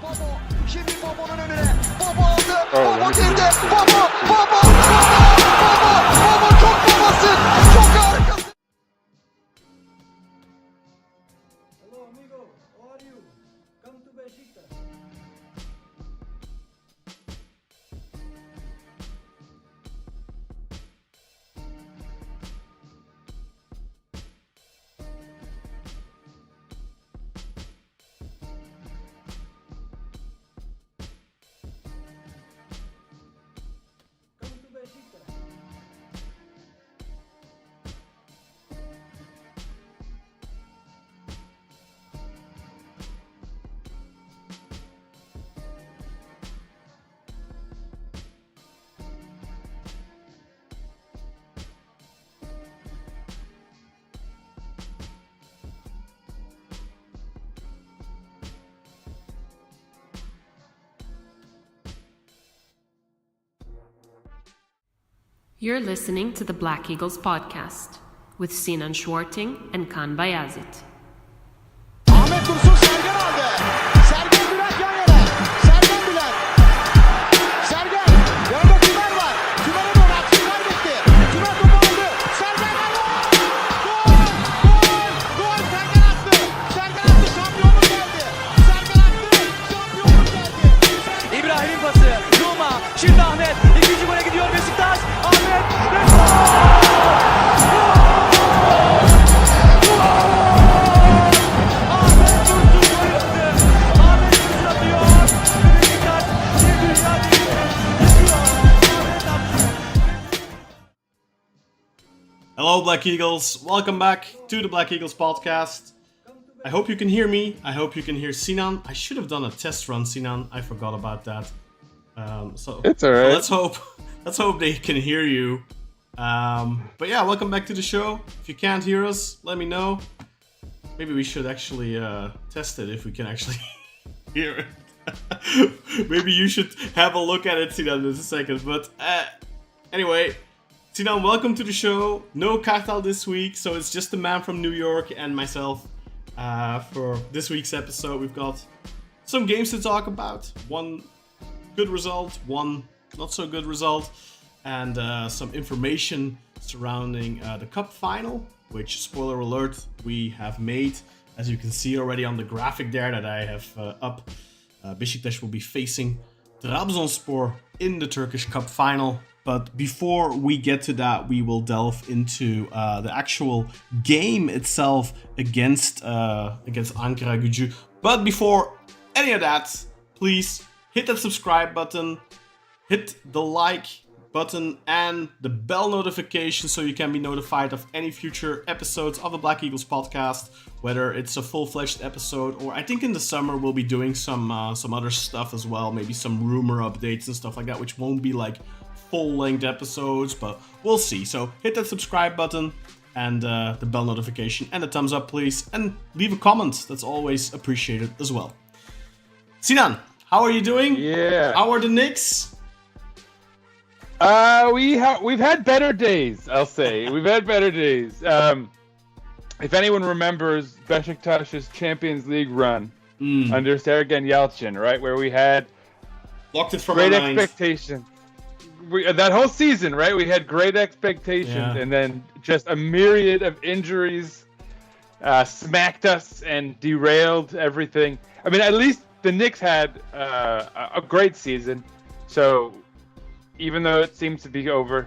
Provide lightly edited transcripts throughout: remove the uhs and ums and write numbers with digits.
Babo, şimdi Babo'nun önüne. Babo aldı. Babo girdi. Babo çok babasın. Çok harikasın. Hello amigo, how are you? Come to Beşiktaş. Come to Beşiktaş. You're listening to the Black Eagles podcast with Sinan Schwarting and Kaan Bayazit. Ahmet Dursun Sergen aldı. Sergen Bülent yan yana. Sergen Bülent. Sergen. Yanında Tümer var. Tümer'e doğru aksiyon kaybetti. Tümer topu aldı. Sergen aldı. Gol! Gol! Sergen attı. Sergen attı. Şampiyonluk geldi. Sergen attı. Şampiyonluk geldi. İbrahim'in pası. Numa. Şimdi Ahmet. İkinci gole gidiyor Beşiktaş. Ahmet. Ve Ahmet Dursun gol attı. Ahmet Dursun atıyor. Beşiktaş bir dünya devri yapıyor. Ahmet attı. Hello, Black Eagles. Welcome back to the Black Eagles podcast. I hope you can hear me. I hope you can hear Sinan. I should have done a test run, Sinan. I forgot about that. So It's alright. so let's hope they can hear you. But yeah, welcome back to the show. If you can't hear us, let me know. Maybe we should actually test it if we can actually hear it. Maybe you should have a look at it, Sinan, in a second. But anyway, Sinan, welcome to the show. No Kartal this week, so it's just the man from New York and myself for this week's episode. We've got some games to talk about. One good result, one not so good result, and some information surrounding the cup final, which, spoiler alert, we have made. As you can see already on the graphic there that I have up, Beşiktaş will be facing Trabzonspor in the Turkish cup final. But before we get to that, we will delve into the actual game itself against Ankaragücü. But before any of that, please hit that subscribe button, hit the like button and the bell notification so you can be notified of any future episodes of the Black Eagles podcast, whether it's a full-fledged episode or I think in the summer we'll be doing some other stuff as well, maybe some rumor updates and stuff like that, which won't be like full-length episodes, but we'll see. So hit that subscribe button and the bell notification and the thumbs up, please, and leave a comment. That's always appreciated as well. Sinan, how are you doing? Yeah. How are the Knicks? We've had better days, I'll say. We've had better days. If anyone remembers Beşiktaş's Champions League run under Sergen Yalçın, right, where we had Locked it from great our minds. expectations. That whole season, right, we had great expectations, and then just a myriad of injuries smacked us and derailed everything. I mean, at least the Knicks had a great season, so even though it seems to be over,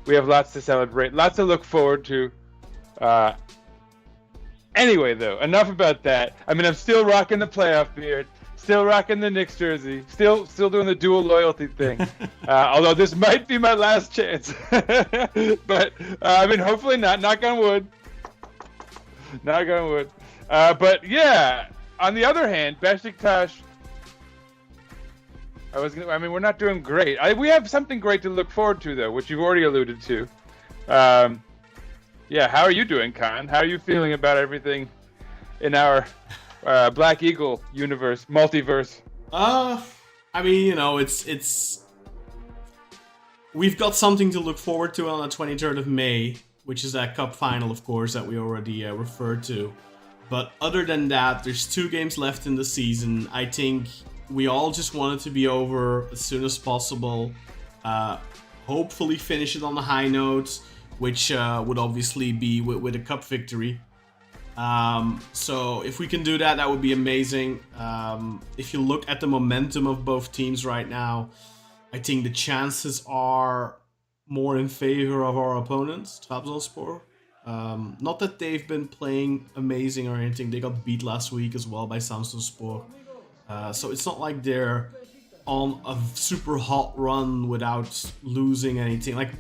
we have lots to celebrate, lots to look forward to. Anyway, though, enough about that. I mean, I'm still rocking the playoff beard, still rocking the Knicks jersey, still doing the dual loyalty thing. Although this might be my last chance, but I mean, hopefully not. Knock on wood. Knock on wood. But yeah, on the other hand, Beşiktaş. We're not doing great. We have something great to look forward to, though, which you've already alluded to. Yeah, how are you doing, Kaan? How are you feeling about everything in our Black Eagle universe, multiverse? I mean, you know, it's we've got something to look forward to on the 23rd of May, which is that cup final, of course, that we already referred to. But other than that, there's 2 games left in the season. I think we all just want it to be over as soon as possible. Hopefully finish it on a high note, which would obviously be with a cup victory. So if we can do that, that would be amazing. If you look at the momentum of both teams right now, I think the chances are more in favor of our opponents, Trabzonspor. Not that they've been playing amazing or anything. They got beat last week as well by Samsunspor. So it's not like they're on a super hot run without losing anything. Like,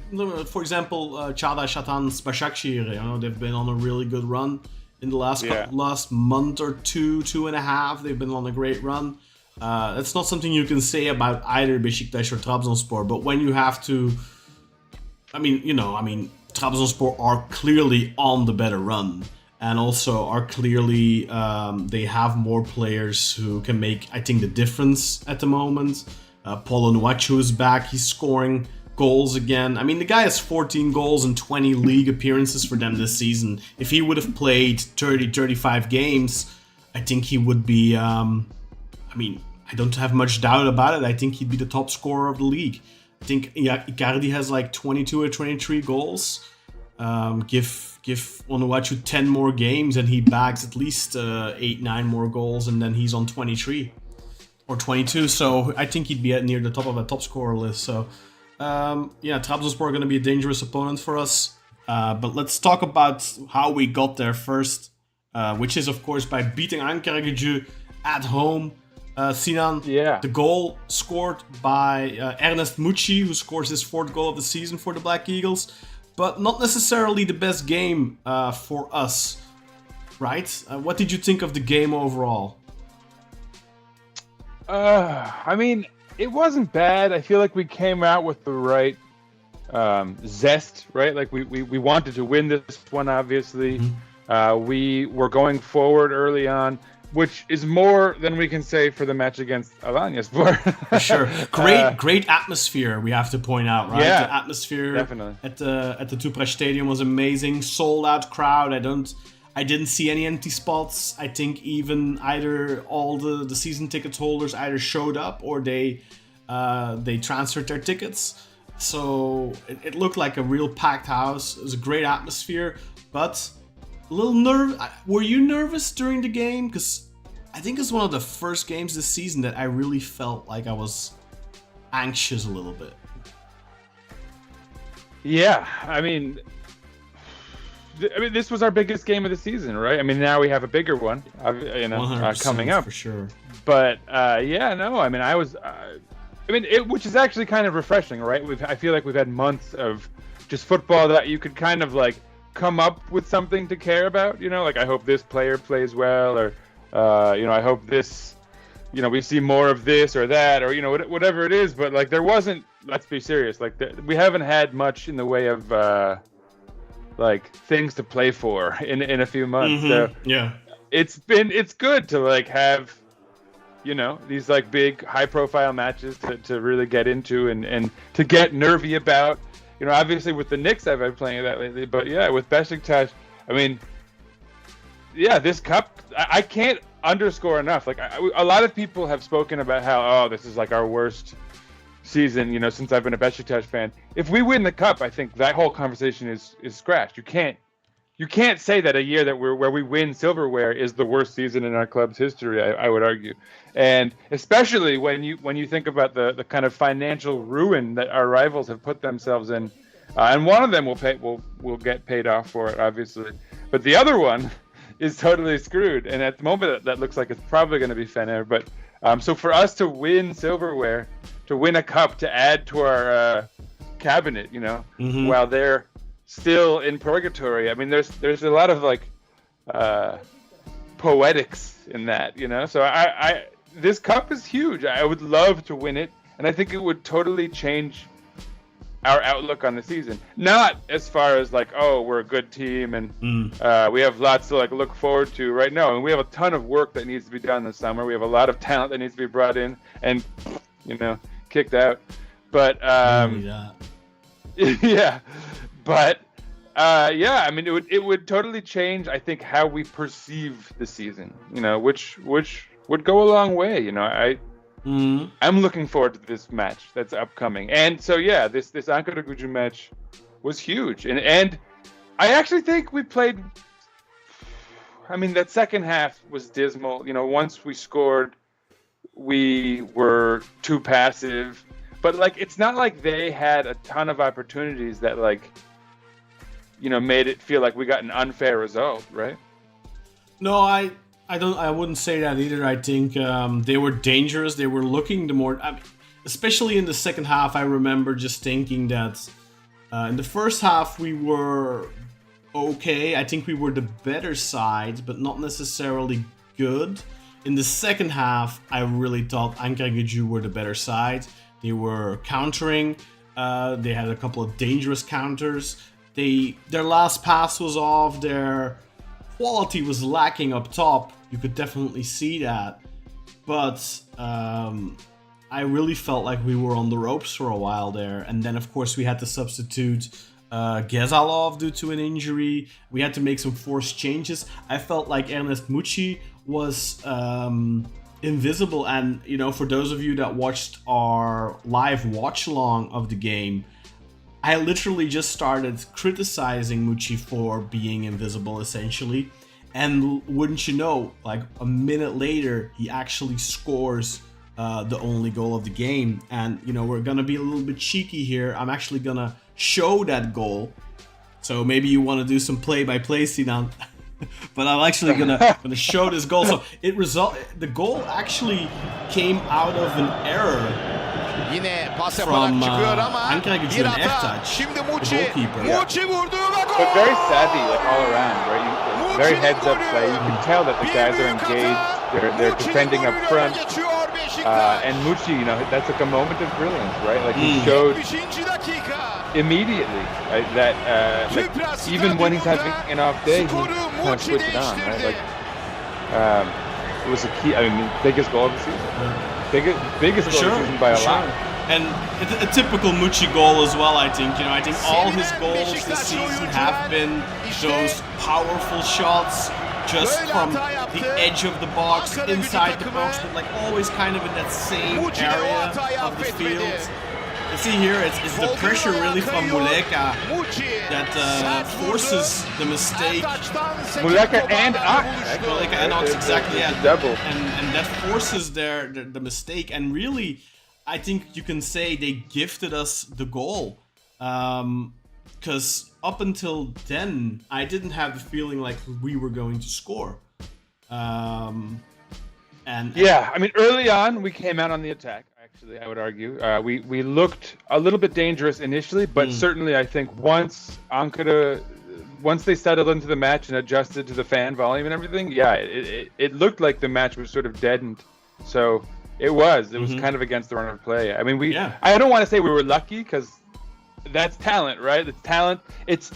for example, Çağdaş Şatan's Başakşehir, they've been on a really good run in the last month or two and a half. They've been on a great run. That's not something you can say about either Beşiktaş or Trabzonspor, but when you have to, Trabzonspor are clearly on the better run, and also are clearly, they have more players who can make, I think, the difference at the moment. Paulo Nuachu is back. He's scoring goals again. I mean, the guy has 14 goals and 20 league appearances for them this season. If he would have played 35 games, I think he would be, I don't have much doubt about it. I think he'd be the top scorer of the league. I think Icardi has like 22 or 23 goals. Give Onuachu 10 more games and he bags at least 8-9 more goals, and then he's on 23 or 22. So I think he'd be near the top of a top scorer list. So Trabzonspor are going to be a dangerous opponent for us. But let's talk about how we got there first, which is of course by beating Ankaragücü at home. Sinan, the goal scored by Ernest Muçi, who scores his 4th goal of the season for the Black Eagles, but not necessarily the best game for us, right? What did you think of the game overall? It wasn't bad. I feel like we came out with the right zest, right? Like we wanted to win this one, obviously. Mm-hmm. We were going forward early on, which is more than we can say for the match against Alanyaspor. For sure. Great atmosphere, we have to point out, right? Yeah, the atmosphere definitely at the Turkish stadium was amazing. Sold out crowd. I didn't see any empty spots. I think even either all the season ticket holders either showed up or they transferred their tickets. So it looked like a real packed house. It was a great atmosphere, but a little were you nervous during the game? Because I think it's one of the first games this season that I really felt like I was anxious a little bit. Yeah, I mean, this was our biggest game of the season, right? I mean, now we have a bigger one, coming up for sure. But which is actually kind of refreshing, right? I feel like we've had months of just football that you could kind of like come up with something to care about, like I hope this player plays well, or I hope this, we see more of this or that, or whatever it is. But like there wasn't, let's be serious, like we haven't had much in the way of like things to play for in a few months. Mm-hmm. So yeah, it's good to like have these like big high profile matches to really get into and to get nervy about. Obviously with the Knicks I've been playing that lately, but yeah, with Beşiktaş, this cup, I can't underscore enough. Like a lot of people have spoken about how, this is like our worst season, since I've been a Beşiktaş fan. If we win the cup, I think that whole conversation is scratched. You can't say that a year that where we win silverware is the worst season in our club's history. I would argue, and especially when you think about the kind of financial ruin that our rivals have put themselves in, and one of them will get paid off for it, obviously, but the other one is totally screwed. And at the moment, that looks like it's probably going to be Fener. But so for us to win silverware, to win a cup, to add to our cabinet, mm-hmm. while they're still in purgatory. I mean, there's a lot of like poetics in that, So I this cup is huge. I would love to win it, and I think it would totally change our outlook on the season. Not as far as like, we're a good team and we have lots to like look forward to right now. And we have a ton of work that needs to be done this summer. We have a lot of talent that needs to be brought in and kicked out. But yeah. But it would totally change, I think, how we perceive the season, which would go a long way. I'm looking forward to this match that's upcoming. And so yeah, this Ankaragücü match was huge. And I actually think we played. I mean, that second half was dismal. Once we scored, we were too passive. But like, it's not like they had a ton of opportunities that made it feel like we got an unfair result, right? No, I wouldn't say that either. I think they were dangerous. They were looking especially in the second half. I remember just thinking that in the first half we were okay. I think we were the better side, but not necessarily good. In the second half, I really thought Ankaragücü were the better side. They were countering. They had a couple of dangerous counters. Their last pass was off. Their quality was lacking up top. You could definitely see that. But I really felt like we were on the ropes for a while there. And then, of course, we had to substitute Gezalov due to an injury. We had to make some forced changes. I felt like Ernest Muçi was invisible. And, for those of you that watched our live watch-along of the game, I literally just started criticizing Muçi for being invisible, essentially. And wouldn't you know, like a minute later, he actually scores the only goal of the game. And, we're going to be a little bit cheeky here. I'm actually going to show that goal. So maybe you want to do some play-by-play, Sinan. But I'm actually gonna show this goal. So the goal actually came out of an error Yine pas from yaparak çıkıyor ama Ankaragücü bir and hata. Ertaç, Şimdi the Muçi. goalkeeper. Muçi vurdu ve gol. But very savvy, like all around, right? Very heads up play. You can tell that the guys are engaged. They're defending up front. And Muçi, that's like a moment of brilliance, right? Like he showed immediately, right, that even when he's having an off day, he kind of switched it on, right? Like it was a key. I mean, biggest goal of the season. Biggest goal of the season by a lot. And a typical Muçi goal as well, I think. I think all his goals this season have been those powerful shots just from the edge of the box, inside the box, but like always kind of in that same area of the field. You see here, it's the pressure really from Muleka that forces the mistake. Muleka and Ak. Muleka and Ox, exactly, yeah. Double. And that forces the mistake. And really, I think you can say they gifted us the goal. Because up until then, I didn't have the feeling like we were going to score. Yeah, I mean, early on, we came out on the attack. Actually, I would argue we looked a little bit dangerous initially, but certainly I think once they settled into the match and adjusted to the fan volume and everything, it looked like the match was sort of deadened. So it was kind of against the run of play. I mean, I don't want to say we were lucky because that's talent, right? It's talent. It's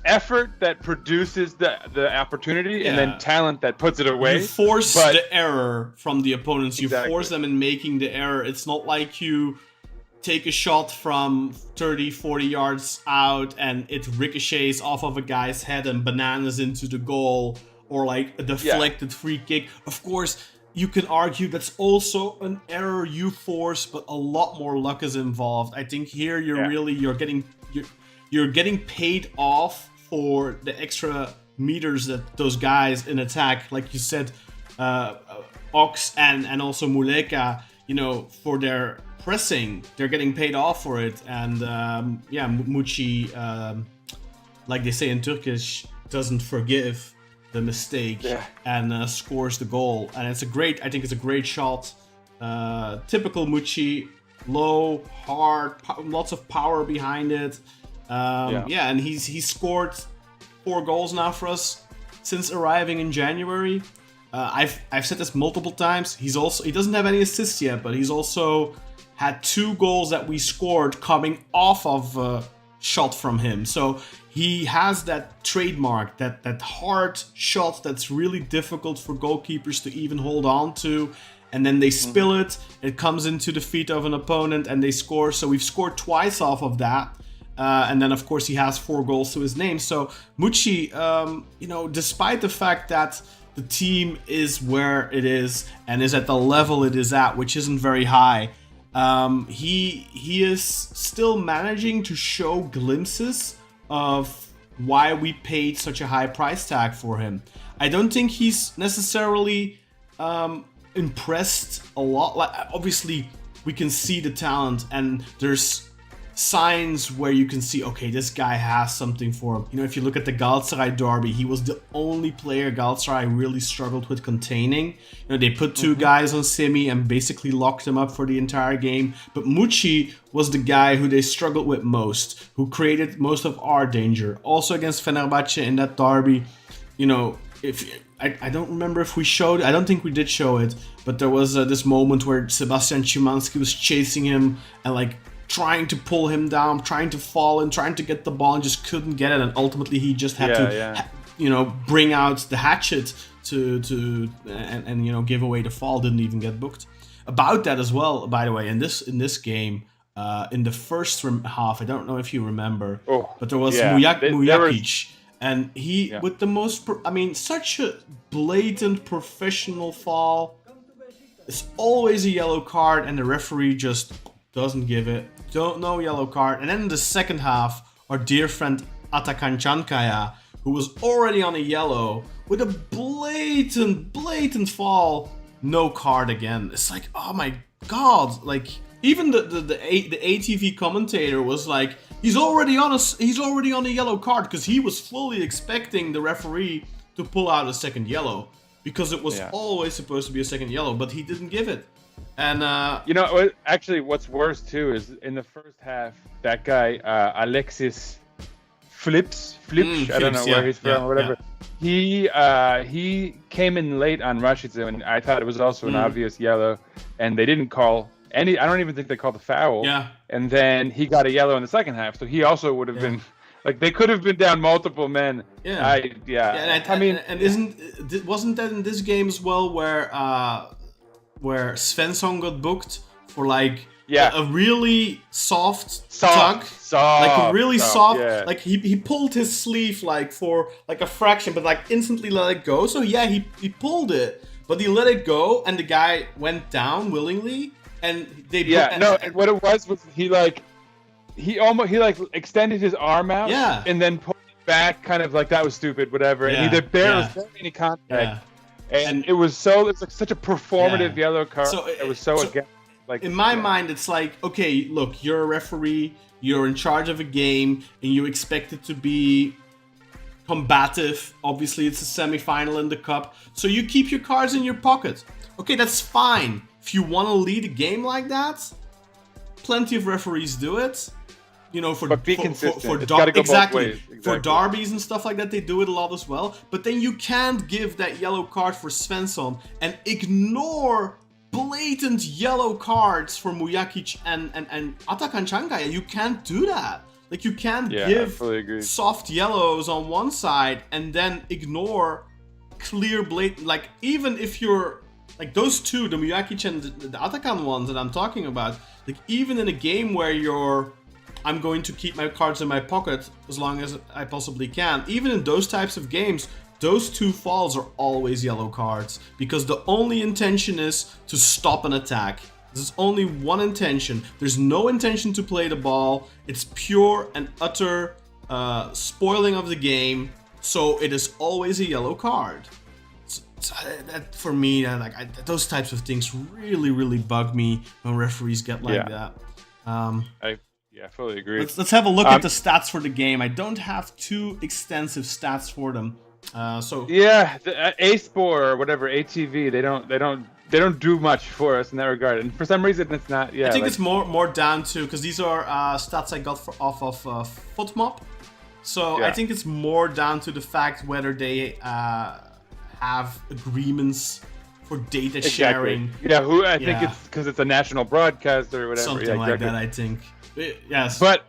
effort that produces the opportunity, and then talent that puts it away. You force the error from the opponents. You Exactly. force them in making the error. It's not like you take a shot from 30, 40 yards out and it ricochets off of a guy's head and bananas into the goal, or like a deflected free kick. Of course, you can argue that's also an error you force, but a lot more luck is involved. I think here you're getting paid off for the extra meters that those guys in attack, like you said, Ox and also Muleka, for their pressing, they're getting paid off for it. And Muçi, like they say in Turkish, doesn't forgive the mistake and scores the goal. And I think it's a great shot. Typical Muçi, low, hard, lots of power behind it. And he's scored 4 goals now for us since arriving in January. I've said this multiple times. He doesn't have any assists yet, but he's also had 2 goals that we scored coming off of a shot from him. So he has that trademark, that hard shot that's really difficult for goalkeepers to even hold on to. And then they spill it comes into the feet of an opponent and they score. So we've scored twice off of that. And then, of course, he has 4 goals to his name. So Muçi, despite the fact that the team is where it is and is at the level it is at, which isn't very high. He is still managing to show glimpses of why we paid such a high price tag for him. I don't think he's necessarily impressed a lot. Like, obviously, we can see the talent, and there's signs where you can see, okay, this guy has something for him. You know, if you look at the Galatasaray derby, he was the only player Galatasaray really struggled with containing. You know, they put two guys on Semi and basically locked him up for the entire game. But Muçi was the guy who they struggled with most, who created most of our danger. Also against Fenerbahce in that derby, you know, I don't remember if we showed, I don't think we did show it, but there was this moment where Sebastian Szymanski was chasing him and like trying to pull him down, trying to fall and trying to get the ball and just couldn't get it, and ultimately he just had to you know, bring out the hatchet to you know, give away the fall. Didn't even get booked. About that as well, by the way, in this game, in the first half, I don't know if you remember, but there was Mujakic, and he with the most, I mean, such a blatant professional fall. It's always a yellow card, and the referee just doesn't give it. No yellow card. And then in the second half, our dear friend Atakan Çankaya, who was already on a yellow, with a blatant fall, no card again. It's like, oh my god! Like, even the ATV commentator was like, he's already on a yellow card, because he was fully expecting the referee to pull out a second yellow, because it was always supposed to be a second yellow, but he didn't give it. And you know, actually, what's worse too is in the first half, that guy Alexis Flips, I don't know where he's from or whatever. Yeah. He came in late on Rashica, and I thought it was also an obvious yellow, and they didn't call any. I don't even think they called the foul. Yeah. And then he got a yellow in the second half, so he also would have been. Like, they could have been down multiple men. Yeah. I mean, wasn't that in this game as well where Svensson got booked for like a really soft tug, like a really soft, like he pulled his sleeve like for like a fraction, but like instantly let it go. So yeah, he pulled it, but he let it go, and the guy went down willingly, and they and what it was he extended his arm out, and then pulled it back, kind of like that was stupid, whatever, and there was barely any contact. Yeah. And it's like such a performative yellow card. So it was so against, like, in my mind, it's like, okay, look, you're a referee, you're in charge of a game, and you expect it to be combative. Obviously, it's a semi-final in the cup, so you keep your cards in your pocket. Okay, that's fine. If you want to lead a game like that, plenty of referees do it. You know, for derbies and stuff like that, they do it a lot as well. But then you can't give that yellow card for Svensson and ignore blatant yellow cards for Mujakic and Atakan Çankaya. You can't do that. Like, you can't give soft yellows on one side and then ignore clear blatant. Like, even if you're like those two, the Mujakic and the Atakan ones that I'm talking about, like, even in a game where I'm going to keep my cards in my pocket as long as I possibly can. Even in those types of games, those two falls are always yellow cards, because the only intention is to stop an attack. There's only one intention. There's no intention to play the ball. It's pure and utter spoiling of the game. So it is always a yellow card. That, for me, those types of things really bug me when referees get like that. I fully agree. Let's have a look at the stats for the game. I don't have too extensive stats for them. The A-Sport or whatever, ATV, they don't do much for us in that regard. And for some reason, it's not. I think it's more down to, because these are stats I got off of FootMop. So I think it's more down to the fact whether they have agreements for data sharing. Yeah, I think it's because it's a national broadcaster or whatever. Something like that, I think. Yes. But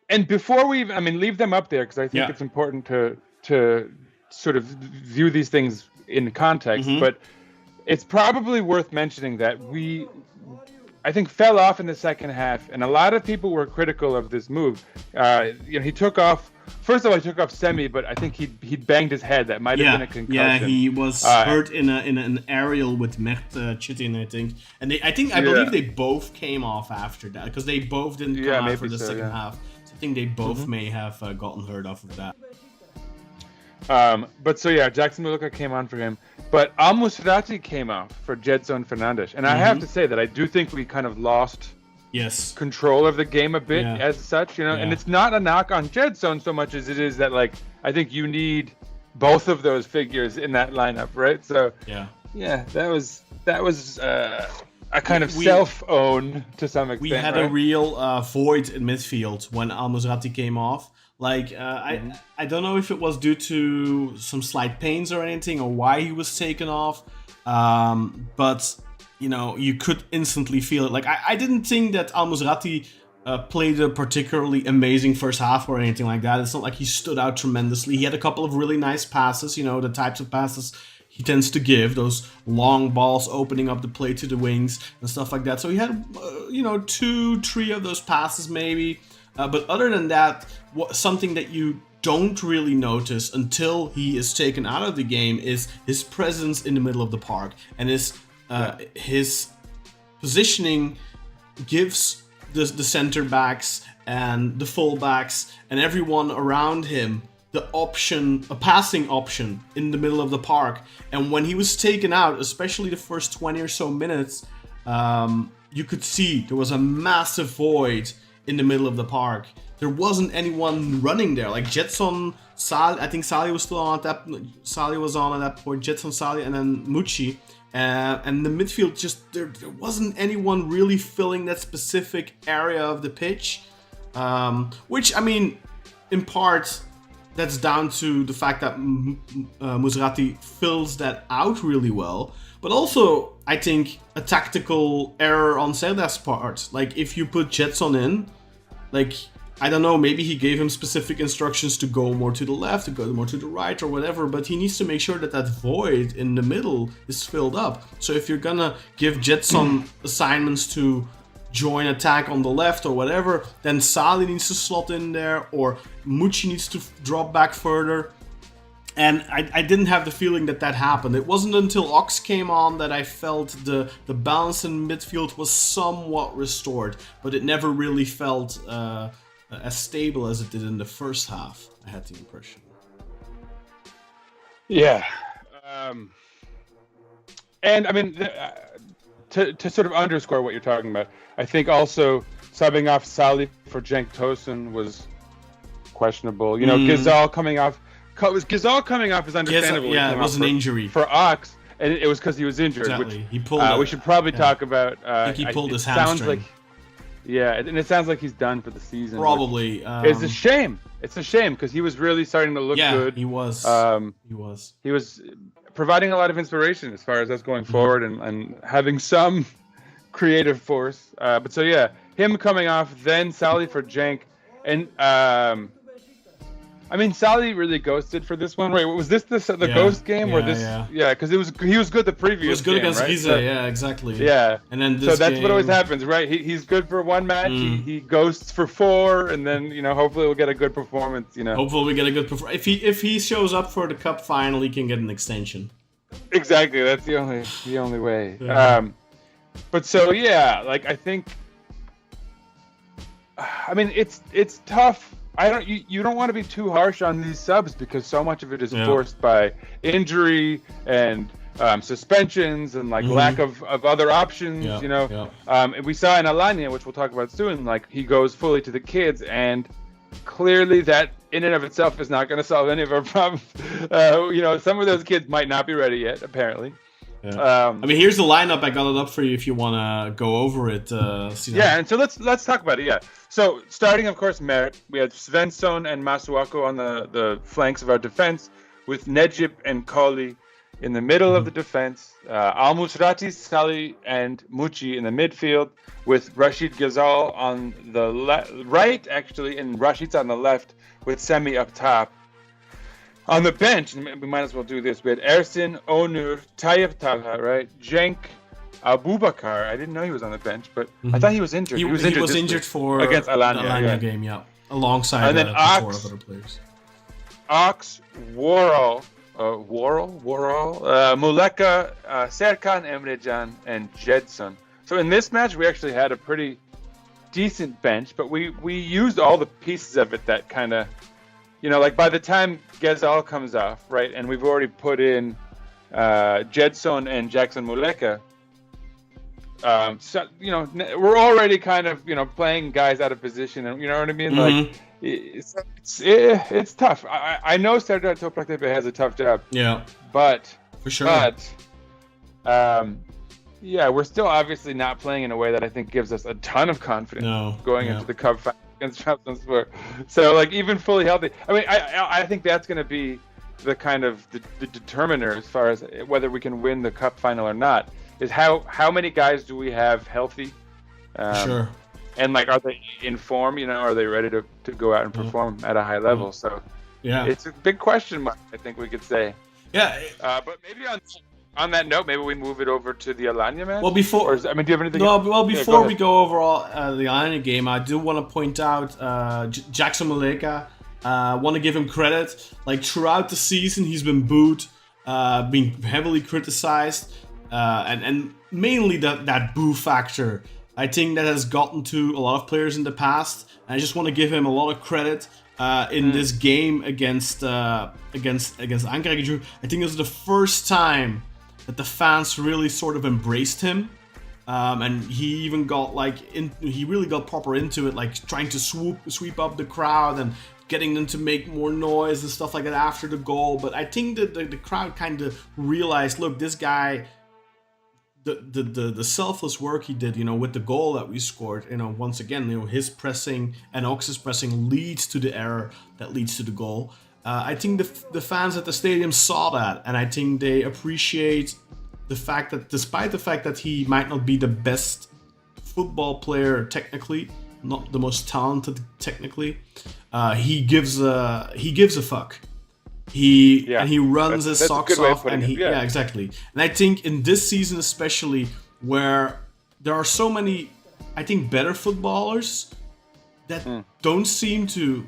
and before we leave them up there, because I think it's important to sort of view these things in context. But it's probably worth mentioning that I think fell off in the second half, and a lot of people were critical of this move. He took off first of all, he took off Semi, but I think he'd banged his head. That might have been a concussion. Yeah, he was hurt in an aerial with Mert Çetin, I think. And I believe they both came off after that because they both didn't come out for the second half. So I think they both may have gotten hurt off of that. But so yeah, Jackson Muluka came on for him, but Al-Musrati came off for Gedson Fernandes, and I have to say that I do think we kind of lost control of the game a bit as such, and it's not a knock on Gedson so much as it is that like I think you need both of those figures in that lineup, right? So that was a kind of self-own to some extent. We had a real void in midfield when Al-Musrati came off. Like, I don't know if it was due to some slight pains or anything, or why he was taken off, but, you could instantly feel it. Like, I didn't think that Al-Musrati played a particularly amazing first half or anything like that. It's not like he stood out tremendously. He had a couple of really nice passes, the types of passes he tends to give, those long balls opening up the play to the wings and stuff like that. So he had, 2-3 of those passes maybe. But other than that, something that you don't really notice until he is taken out of the game is his presence in the middle of the park. And his positioning gives the center backs and the full backs and everyone around him a passing option in the middle of the park. And when he was taken out, especially the first 20 or so minutes, you could see there was a massive void in the middle of the park. There wasn't anyone running there. Like Gedson, Salih, I think Salih was still on at that. Salih was on at that point. Gedson, Salih, and then Muçi. And the midfield just there wasn't anyone really filling that specific area of the pitch. Which I mean, in part, that's down to the fact that Musrati fills that out really well. But also, I think a tactical error on Serdar's part. Like if you put Gedson in. Like, I don't know, maybe he gave him specific instructions to go more to the left, to go more to the right or whatever, but he needs to make sure that that void in the middle is filled up. So if you're gonna give Gedson assignments to join attack on the left or whatever, then Salih needs to slot in there or Muçi needs to drop back further. And I didn't have the feeling that happened. It wasn't until Ox came on that I felt the balance in midfield was somewhat restored. But it never really felt as stable as it did in the first half, I had the impression. Yeah. And I mean, to sort of underscore what you're talking about, I think also subbing off Salih for Cenk Tosun was questionable. Ghezal coming off. Ghezal coming off is understandable. It was an injury for Ox, and it was because he was injured. Exactly. Which he pulled. We should probably talk about. I think he pulled his hamstring. And it sounds like he's done for the season. Probably. It's a shame. It's a shame because he was really starting to look good. He was. He was providing a lot of inspiration as far as us going forward and having some creative force. But so yeah, him coming off, then Salih for Cenk, and I mean, Salih really ghosted for this one, right? Was this the ghost game or this? Yeah, because he was good the previous. He was good against right? Giza, exactly. Yeah, and then so that's what always happens, right? He's good for one match, he ghosts for 4, and then hopefully we'll get a good performance. Hopefully we get a good performance. If he shows up for the cup final, he can get an extension. Exactly, that's the only way. Yeah. But so yeah, like I think, I mean it's tough. You don't want to be too harsh on these subs because so much of it is forced by injury and suspensions and like lack of other options. And we saw in Alanya, which we'll talk about soon, like he goes fully to the kids, and clearly that in and of itself is not going to solve any of our problems. Some of those kids might not be ready yet, apparently. I mean, here's the lineup. I got it up for you if you want to go over it. Yeah, and so let's talk about it. Yeah. So starting, of course, Mert. We had Svensson and Masuaku on the flanks of our defense, with Necip and Koli in the middle of the defense. Al-Musrati, Salih, and Muçi in the midfield, with Rashid Ghezal on the right, actually, and Rashid's on the left, with Semi up top. On the bench, we might as well do this. We had Ersin, Onur, Tayyip Talha, right? Cenk, Abubakar. I didn't know he was on the bench, but I thought he was injured. He was injured for against Alanya. The Alanya game, yeah. alongside And then a plethora Ox. of other players. Ox, Worrell, Muleka, Serkan Emrecan, and Jedson. So in this match, we actually had a pretty decent bench, but we used all the pieces of it that kind of, like by the time Gezal comes off, right, and we've already put in Jedson and Jackson Muleka. So we're already kind of playing guys out of position, and you know what I mean. Like it's tough. I know Serdar Topraktepe has a tough job. Yeah, but for sure. Yeah, we're still obviously not playing in a way that I think gives us a ton of confidence going into the Cup final against Trabzonspor. So like even fully healthy, I mean, I think that's going to be the kind of the determiner as far as whether we can win the Cup final or not. Is how many guys do we have healthy? Sure. And like, are they in form? Are they ready to go out and perform at a high level? So it's a big question mark, I think we could say. Yeah. But maybe on that note, maybe we move it over to the Alanya match. Well, before do you have anything? No, well, before we go overall the Alanya game, I do want to point out Jackson Muleka. Want to give him credit. Like throughout the season, he's been booed, being heavily criticized. And mainly that boo factor, I think that has gotten to a lot of players in the past. And I just want to give him a lot of credit in this game against Ankaragücü. I think it was the first time that the fans really sort of embraced him, and he even got he really got proper into it, like trying to sweep up the crowd and getting them to make more noise and stuff like that after the goal. But I think that the crowd kind of realized, look, this guy. The selfless work he did, with the goal that we scored, once again, his pressing and Ox's pressing leads to the error that leads to the goal. I think the fans at the stadium saw that, and I think they appreciate the fact that despite the fact that he might not be the best football player technically, not the most talented technically, he gives a fuck. And he runs his socks off, and exactly. And I think in this season especially, where there are so many, I think, better footballers that don't seem to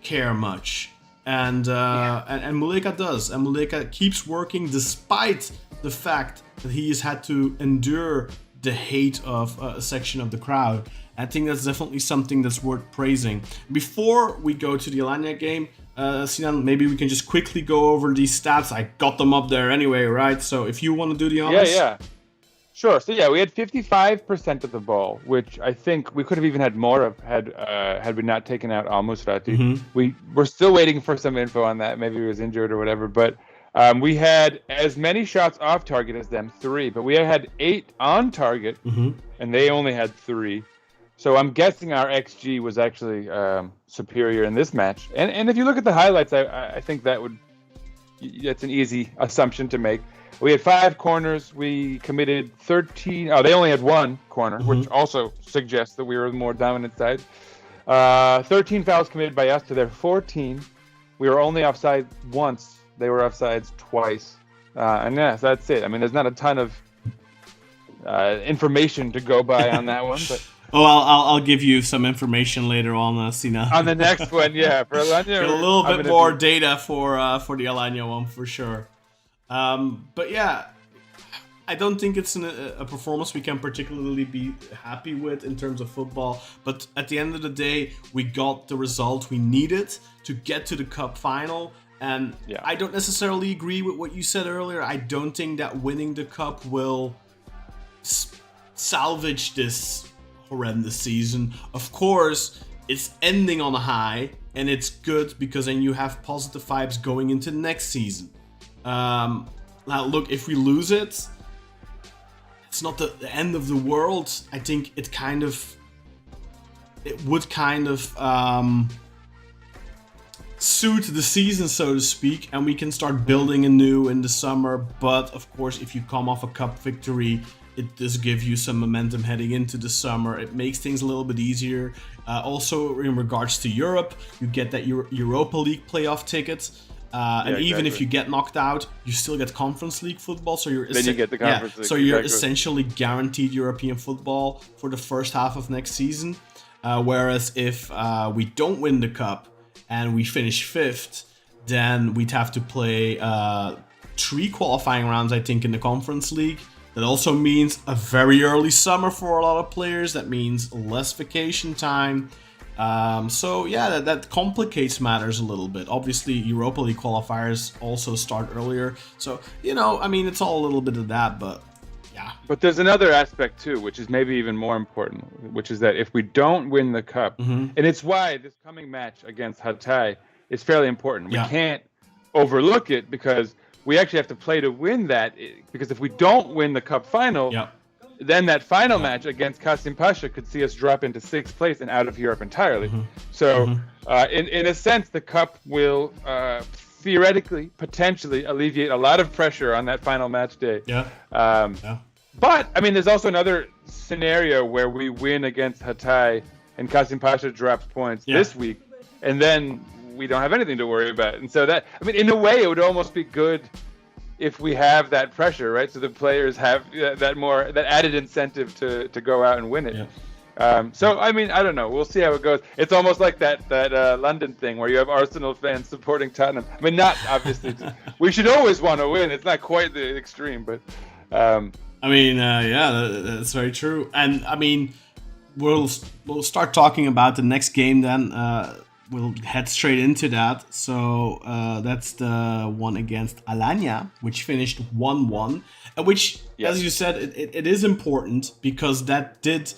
care much, and Muleka does, and Muleka keeps working despite the fact that he has had to endure the hate of a section of the crowd. I think that's definitely something that's worth praising. Before we go to the Alanya game, Sinan, maybe we can just quickly go over these stats. I got them up there anyway, right? So if you want to do the honors. Yeah. Sure. So we had 55% of the ball, which I think we could have even had more of had we not taken out Al Musrati. We're still waiting for some info on that. Maybe he was injured or whatever. But we had as many shots off target as them, 3. But we had 8 on target, and they only had 3. So I'm guessing our XG was actually superior in this match. And if you look at the highlights, I think that's an easy assumption to make. We had 5 corners. We committed 13. Oh, they only had 1 corner, which also suggests that we were the more dominant side. 13 fouls committed by us to their 14. We were only offside once. They were offsides twice. And yes, that's it. I mean, there's not a ton of information to go by on that one, but. Oh, I'll give you some information later on, Sina. On the next one, yeah. For Alanya, a little bit more data for the Alanya one for sure. But yeah, I don't think it's a performance we can particularly be happy with in terms of football. But at the end of the day, we got the result we needed to get to the Cup final. And I don't necessarily agree with what you said earlier. I don't think that winning the Cup will salvage this horrendous season. Of course, it's ending on a high, and it's good because then you have positive vibes going into next season. Now, look, if we lose it, it's not the end of the world. I think it would kind of suit the season, so to speak, and we can start building anew in the summer. But of course, if you come off a cup victory, it does give you some momentum heading into the summer. It makes things a little bit easier. Also, in regards to Europe, you get that Europa League playoff ticket. And even if you get knocked out, you still get Conference League football. So you're then you get the Conference League. So you're essentially guaranteed European football for the first half of next season. Whereas if we don't win the cup and we finish 5th, then we'd have to play 3 qualifying rounds, I think, in the Conference League. That also means a very early summer for a lot of players. That means less vacation time. So yeah, that complicates matters a little bit. Obviously, Europa League qualifiers also start earlier. So, I mean, it's all a little bit of that, but yeah. But there's another aspect too, which is maybe even more important, which is that if we don't win the cup, and it's why this coming match against Hatay is fairly important. Yeah. We can't overlook it because we actually have to play to win that. Because if we don't win the cup final, then that final match against Kasim Pasha could see us drop into 6th place and out of Europe entirely. So, in a sense, the cup will theoretically, potentially alleviate a lot of pressure on that final match day. But, I mean, there's also another scenario where we win against Hatay and Kasim Pasha drops points this week, and then we don't have anything to worry about. And so that, I mean, in a way, it would almost be good if we have that pressure, right? So the players have that added incentive to go out and win it. So, I mean, I don't know. We'll see how it goes. It's almost like that London thing where you have Arsenal fans supporting Tottenham. I mean, not obviously. We should always want to win. It's not quite the extreme, but. I mean, that's very true. And I mean, we'll start talking about the next game then. We'll head straight into that. So that's the one against Alanya, which finished 1-1. Which, as you said, it is important because that did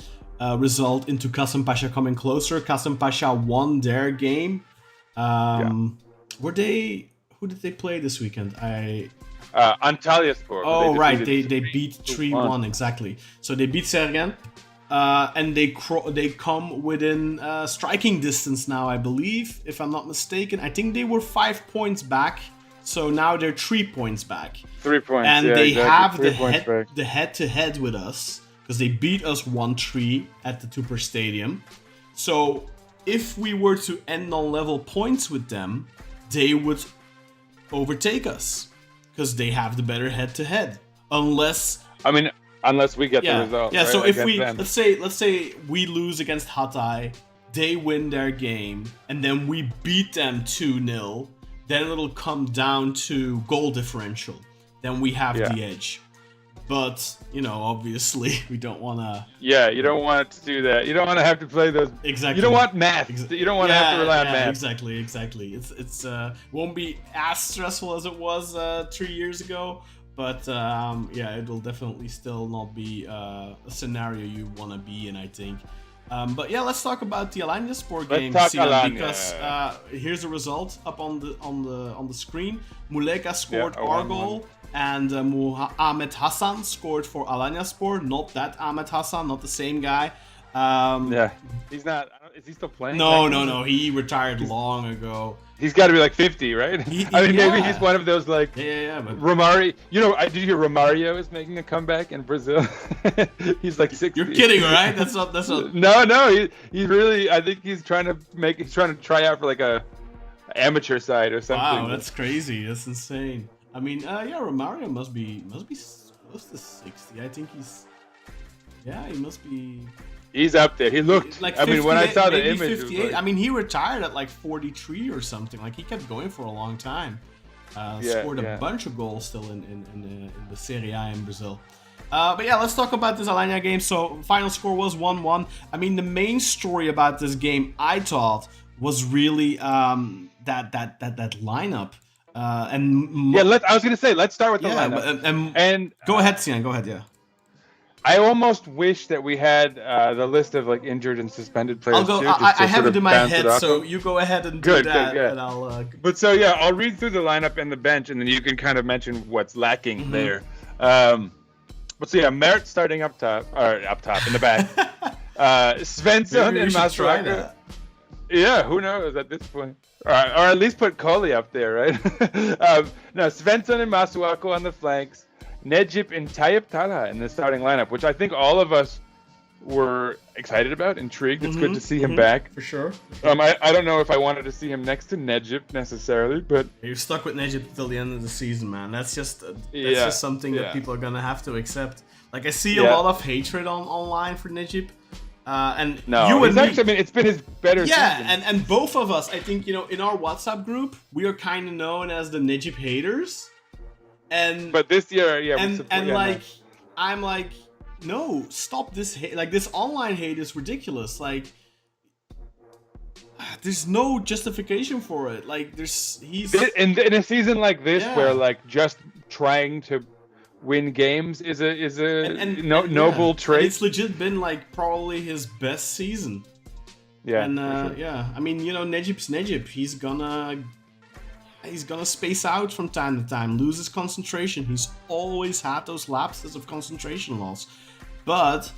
result into Kasim Pasha coming closer. Kasim Pasha won their game. Who did they play this weekend? Antalyaspor. Oh, right. They beat 3-1, exactly. So they beat Sergen. And they come within striking distance now, I believe, if I'm not mistaken. I think they were 5 points back, so now they're 3 points back. 3 points, and yeah, they exactly. have the head-to-head with us because they beat us 1-3 at the Tupper Stadium. So if we were to end on level points with them, they would overtake us because they have the better head-to-head. Unless we get the result. Yeah, right, so if we them. let's say we lose against Hatay, they win their game, and then we beat them 2-0, then it'll come down to goal differential. Then we have the edge. But, obviously we don't wanna you don't want to do that. You don't want to have to play those. Exactly. You don't want math. You don't want to have to rely on math. Exactly. It's won't be as stressful as it was 3 years ago. But it will definitely still not be a scenario you want to be in, I think. But yeah, let's talk about the Alanyaspor game, Sinan, because here's the result up on the screen. Muleka scored our goal, and Ahmed Hassan scored for Alanyaspor. Not that Ahmed Hassan, not the same guy. He's not. Is he still playing? No. He retired long ago. He's got to be like 50, right? Maybe he's one of those like. But Romario. Did you hear Romario is making a comeback in Brazil? He's like 60. You're kidding, right? That's not. No. He's really. I think he's trying to try out for like a amateur side or something. Wow, that's crazy. That's insane. I mean, Romario must be close to 60. I think he's. Yeah, he must be. He's up there. He looked like. When I saw the image, 58. I mean, he retired at like 43 or something. Like he kept going for a long time. Scored a bunch of goals still in the Serie A in Brazil. But yeah, let's talk about this Alanya game. So final score was 1-1. I mean, the main story about this game, I thought, was really that lineup. I was gonna say, let's start with the lineup. And go ahead, Sinan. Go ahead. Yeah. I almost wish that we had the list of like injured and suspended players. I'll go. Too, I have it in my head, so you go ahead and do that. Good. And I'll. I'll read through the lineup and the bench, and then you can kind of mention what's lacking there. Mert starting up top in the back. Svensson and Masuaku. Yeah, who knows at this point? Or at least put Kohli up there, right? Svensson and Masuaku on the flanks. Necip and Tayyip Talha in the starting lineup, which I think all of us were excited about, intrigued. It's good to see him back. For sure. I don't know if I wanted to see him next to Necip necessarily, but... You're stuck with Necip till the end of the season, man. That's just something that people are going to have to accept. Like, I see a lot of hatred online for Necip. And No, you and me, actually, I mean, it's been his better yeah, season. and both of us, I think, in our WhatsApp group, we are kind of known as the Necip haters. But this year, yeah, I'm like, no, stop this hate. Like, this online hate is ridiculous. Like, there's no justification for it. Like, he's in a season like this, Yeah. where like just trying to win games is a noble trait. And it's legit been like probably his best season. Yeah, And for sure. yeah, I mean, Necip's Necip. He's gonna space out from time to time, lose his concentration. He's always had those lapses of concentration loss, but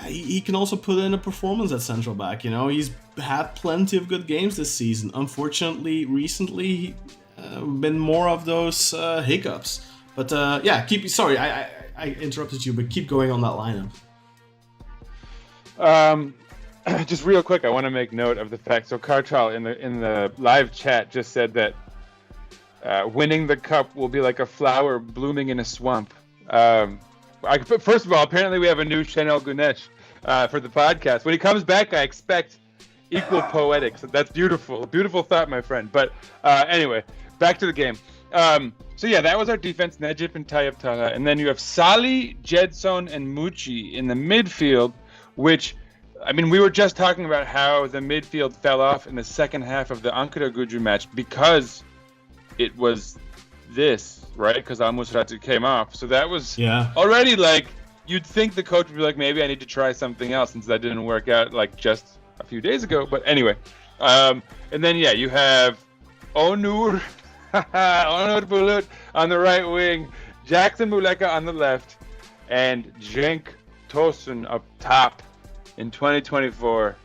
he can also put in a performance at central back. He's had plenty of good games this season. Unfortunately, recently, been more of those hiccups. But yeah, sorry, I interrupted you, but keep going on that lineup. Just real quick, I want to make note of the fact. So Kartal in the live chat just said that winning the cup will be like a flower blooming in a swamp. First of all, apparently we have a new Chanel Gunesh for the podcast. When he comes back, I expect equal poetics. That's beautiful. Beautiful thought, my friend. But anyway, back to the game. So yeah, that was our defense, Necip and Tayyip Talha. And then you have Salih, Jedson, and Muçi in the midfield, which, I mean, we were just talking about how the midfield fell off in the second half of the Ankaragücü match because it was this, right? Because Al-Musrati came off. So that was already like, you'd think the coach would be like, maybe I need to try something else since that didn't work out like just a few days ago. But anyway, and then, yeah, you have Onur Bulut on the right wing, Jackson Muleka on the left, and Cenk Tosun up top in 2024.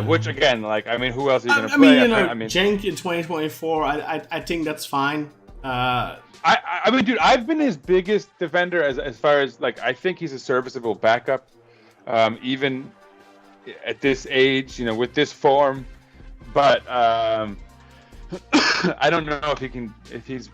Which again, like, I mean, who else are you going to play? I mean, Cenk in 2024, I think that's fine. I mean, dude, I've been his biggest defender as far as, like, I think he's a serviceable backup, even at this age, with this form. But I don't know if he's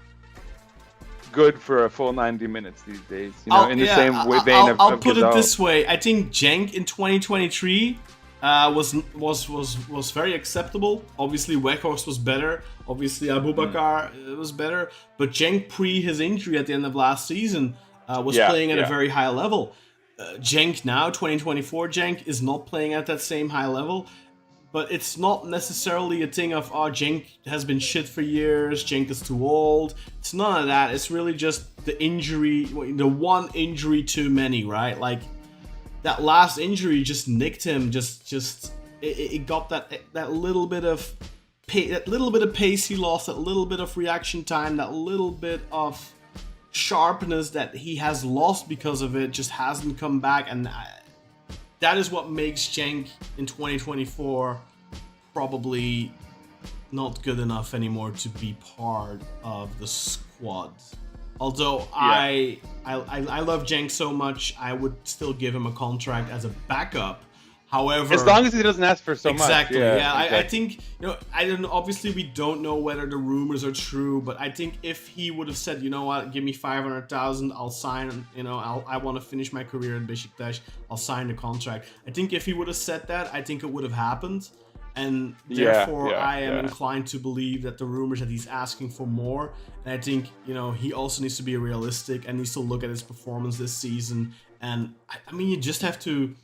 good for a full 90 minutes these days. In the same vein of I'll put Ghazal. it this way: I think Cenk in 2023 was very acceptable. Obviously, Weghorst was better. Obviously, Abubakar was better. But Cenk, pre his injury at the end of last season, was playing at a very high level. Cenk now, 2024 Cenk, is not playing at that same high level. But it's not necessarily a thing of, Cenk has been shit for years, Cenk is too old. It's none of that. It's really just the injury, the one injury too many, right? Like, that last injury just nicked him. It got that little bit of pace he lost, that little bit of reaction time, that little bit of sharpness that he has lost because of it just hasn't come back. And that is what makes Cenk in 2024 probably not good enough anymore to be part of the squad. Although I love Cenk so much, I would still give him a contract as a backup. However, as long as he doesn't ask for so exactly, much. Exactly. I think, I don't. Obviously, we don't know whether the rumors are true, but I think if he would have said, you know what, give me 500,000, I'll sign. I want to finish my career in Beşiktaş, I'll sign the contract. I think if he would have said that, I think it would have happened, and therefore I am inclined to believe that the rumors that he's asking for more. And I think he also needs to be realistic and needs to look at his performance this season. And I mean, you just have to.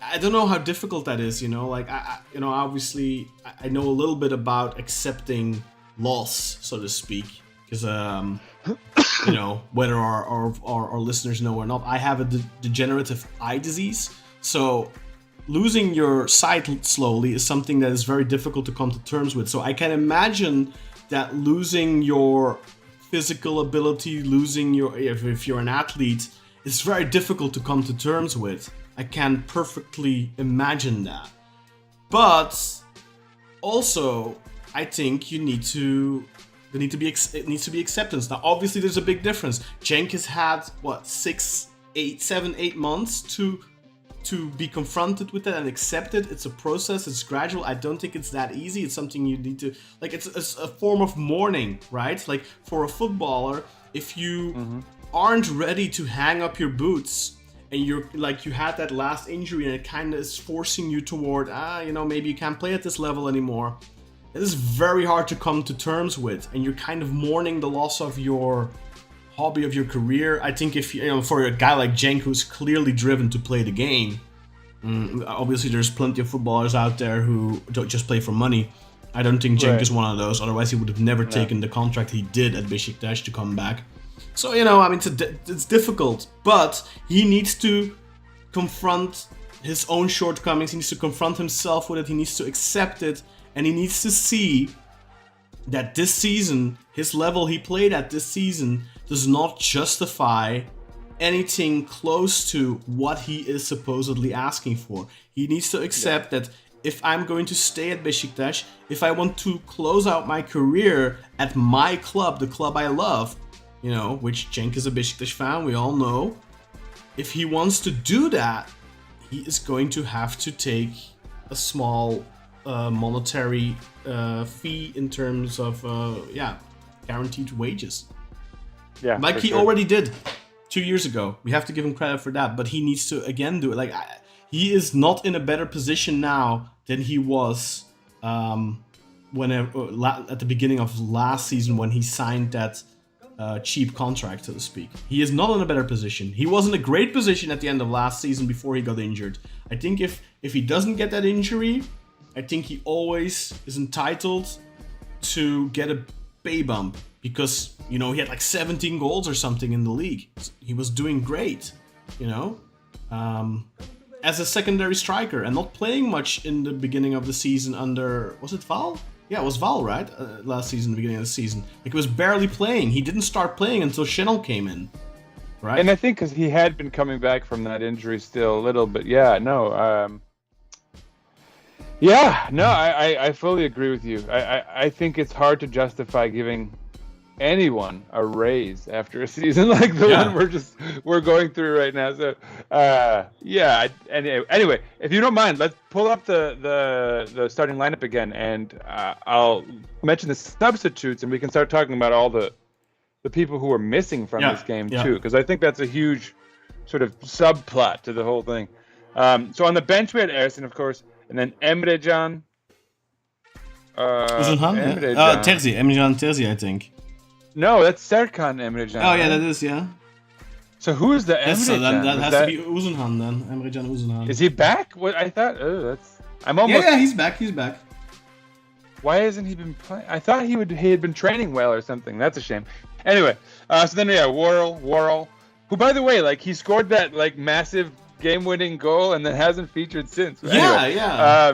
I don't know how difficult that is, like, obviously I know a little bit about accepting loss, so to speak, because, whether our listeners know or not, I have a degenerative eye disease. So losing your sight slowly is something that is very difficult to come to terms with. So I can imagine that losing your physical ability, if you're an athlete, is very difficult to come to terms with. I can perfectly imagine that. But also, I think it needs to be acceptance. Now, obviously, there's a big difference. Cenk has had 7, 8 months to be confronted with it and accept it. It's a process. It's gradual. I don't think it's that easy. It's something you need to, like, it's a form of mourning, right? Like, for a footballer, if you aren't ready to hang up your boots and you're like you had that last injury, and it kind of is forcing you toward maybe you can't play at this level anymore. It is very hard to come to terms with, and you're kind of mourning the loss of your hobby, of your career. I think if for a guy like Cenk, who's clearly driven to play the game, obviously there's plenty of footballers out there who don't just play for money. I don't think Cenk is one of those. Otherwise, he would have never taken the contract he did at Beşiktaş to come back. So it's difficult, but he needs to confront his own shortcomings. He needs to confront himself with it. He needs to accept it. And he needs to see that this season, his level he played at this season, does not justify anything close to what he is supposedly asking for. He needs to accept that if I'm going to stay at Beşiktaş, if I want to close out my career at my club, the club I love, which Cenk is a Beşiktaş fan, we all know, if he wants to do that, he is going to have to take a small monetary fee in terms of guaranteed wages. Yeah, like he already did 2 years ago. We have to give him credit for that, but he needs to again do it. He is not in a better position now than he was at the beginning of last season when he signed that cheap contract, so to speak. He is not in a better position. He was in a great position at the end of last season before he got injured. I think if he doesn't get that injury, I think he always is entitled to get a pay bump because, he had like 17 goals or something in the league. He was doing great, as a secondary striker and not playing much in the beginning of the season under, was it Val? Yeah, it was Val, right? Last season, the beginning of the season. Like, he was barely playing. He didn't start playing until Chanel came in, right? And I think because he had been coming back from that injury still a little bit. I fully agree with you. I think it's hard to justify giving anyone a raise after a season like the one we're going through right now. So anyway, if you don't mind, let's pull up the starting lineup again, and I'll mention the substitutes, and we can start talking about all the people who are missing from this game too, because I think that's a huge sort of subplot to the whole thing. So on the bench we had Ersin, of course, and then Emrecan. Emrecan Terzi, I think. No, that's Serkan Emrecan. Oh, yeah, that is, yeah. So who is the Emrecan? So that has to be Uzunhan then. Emrecan Uzunhan. Is he back? What I thought. I'm almost. Yeah, he's back. Why hasn't he been playing? I thought he had been training well or something. That's a shame. Anyway, so then Worrell, who by the way, he scored that massive game-winning goal and then hasn't featured since. Yeah.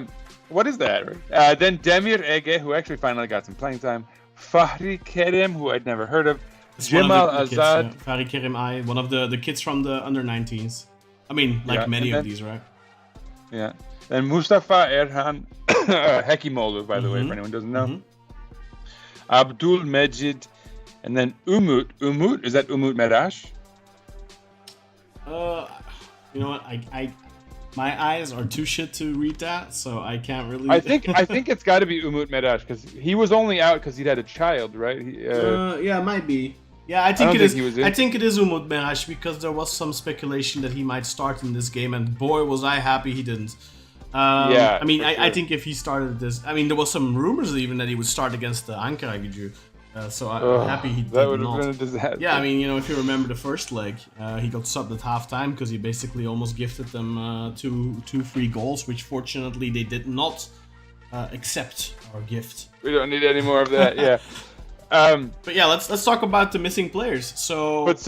What is that? Then Demir Ege, who actually finally got some playing time. Fahri Kerim, who I'd never heard of. Jamal Azad. Fahri Kerim, one of the kids from the under-19s. I mean, many of these, right? Yeah. And Mustafa Erhan Hekimoğlu, by the way, if anyone doesn't know. Mm-hmm. Abdul Mejid, and then Umut. Umut, is that Umut Meraş? You know what? My eyes are too shit to read that, so I can't really. I think it's got to be Umut Meraş because he was only out because he'd had a child, right? Yeah, it might be. Yeah, I think it is. I think it is Umut Meraş because there was some speculation that he might start in this game, and boy, was I happy he didn't. I mean, I think if he started this, I mean, there was some rumors even that he would start against the Ankaragücü. So I'm happy he did not. That would have been a disaster. Yeah, I mean, if you remember the first leg, he got subbed at halftime because he basically almost gifted them two free goals, which fortunately they did not accept our gift. We don't need any more of that. Yeah. But yeah, let's talk about the missing players. What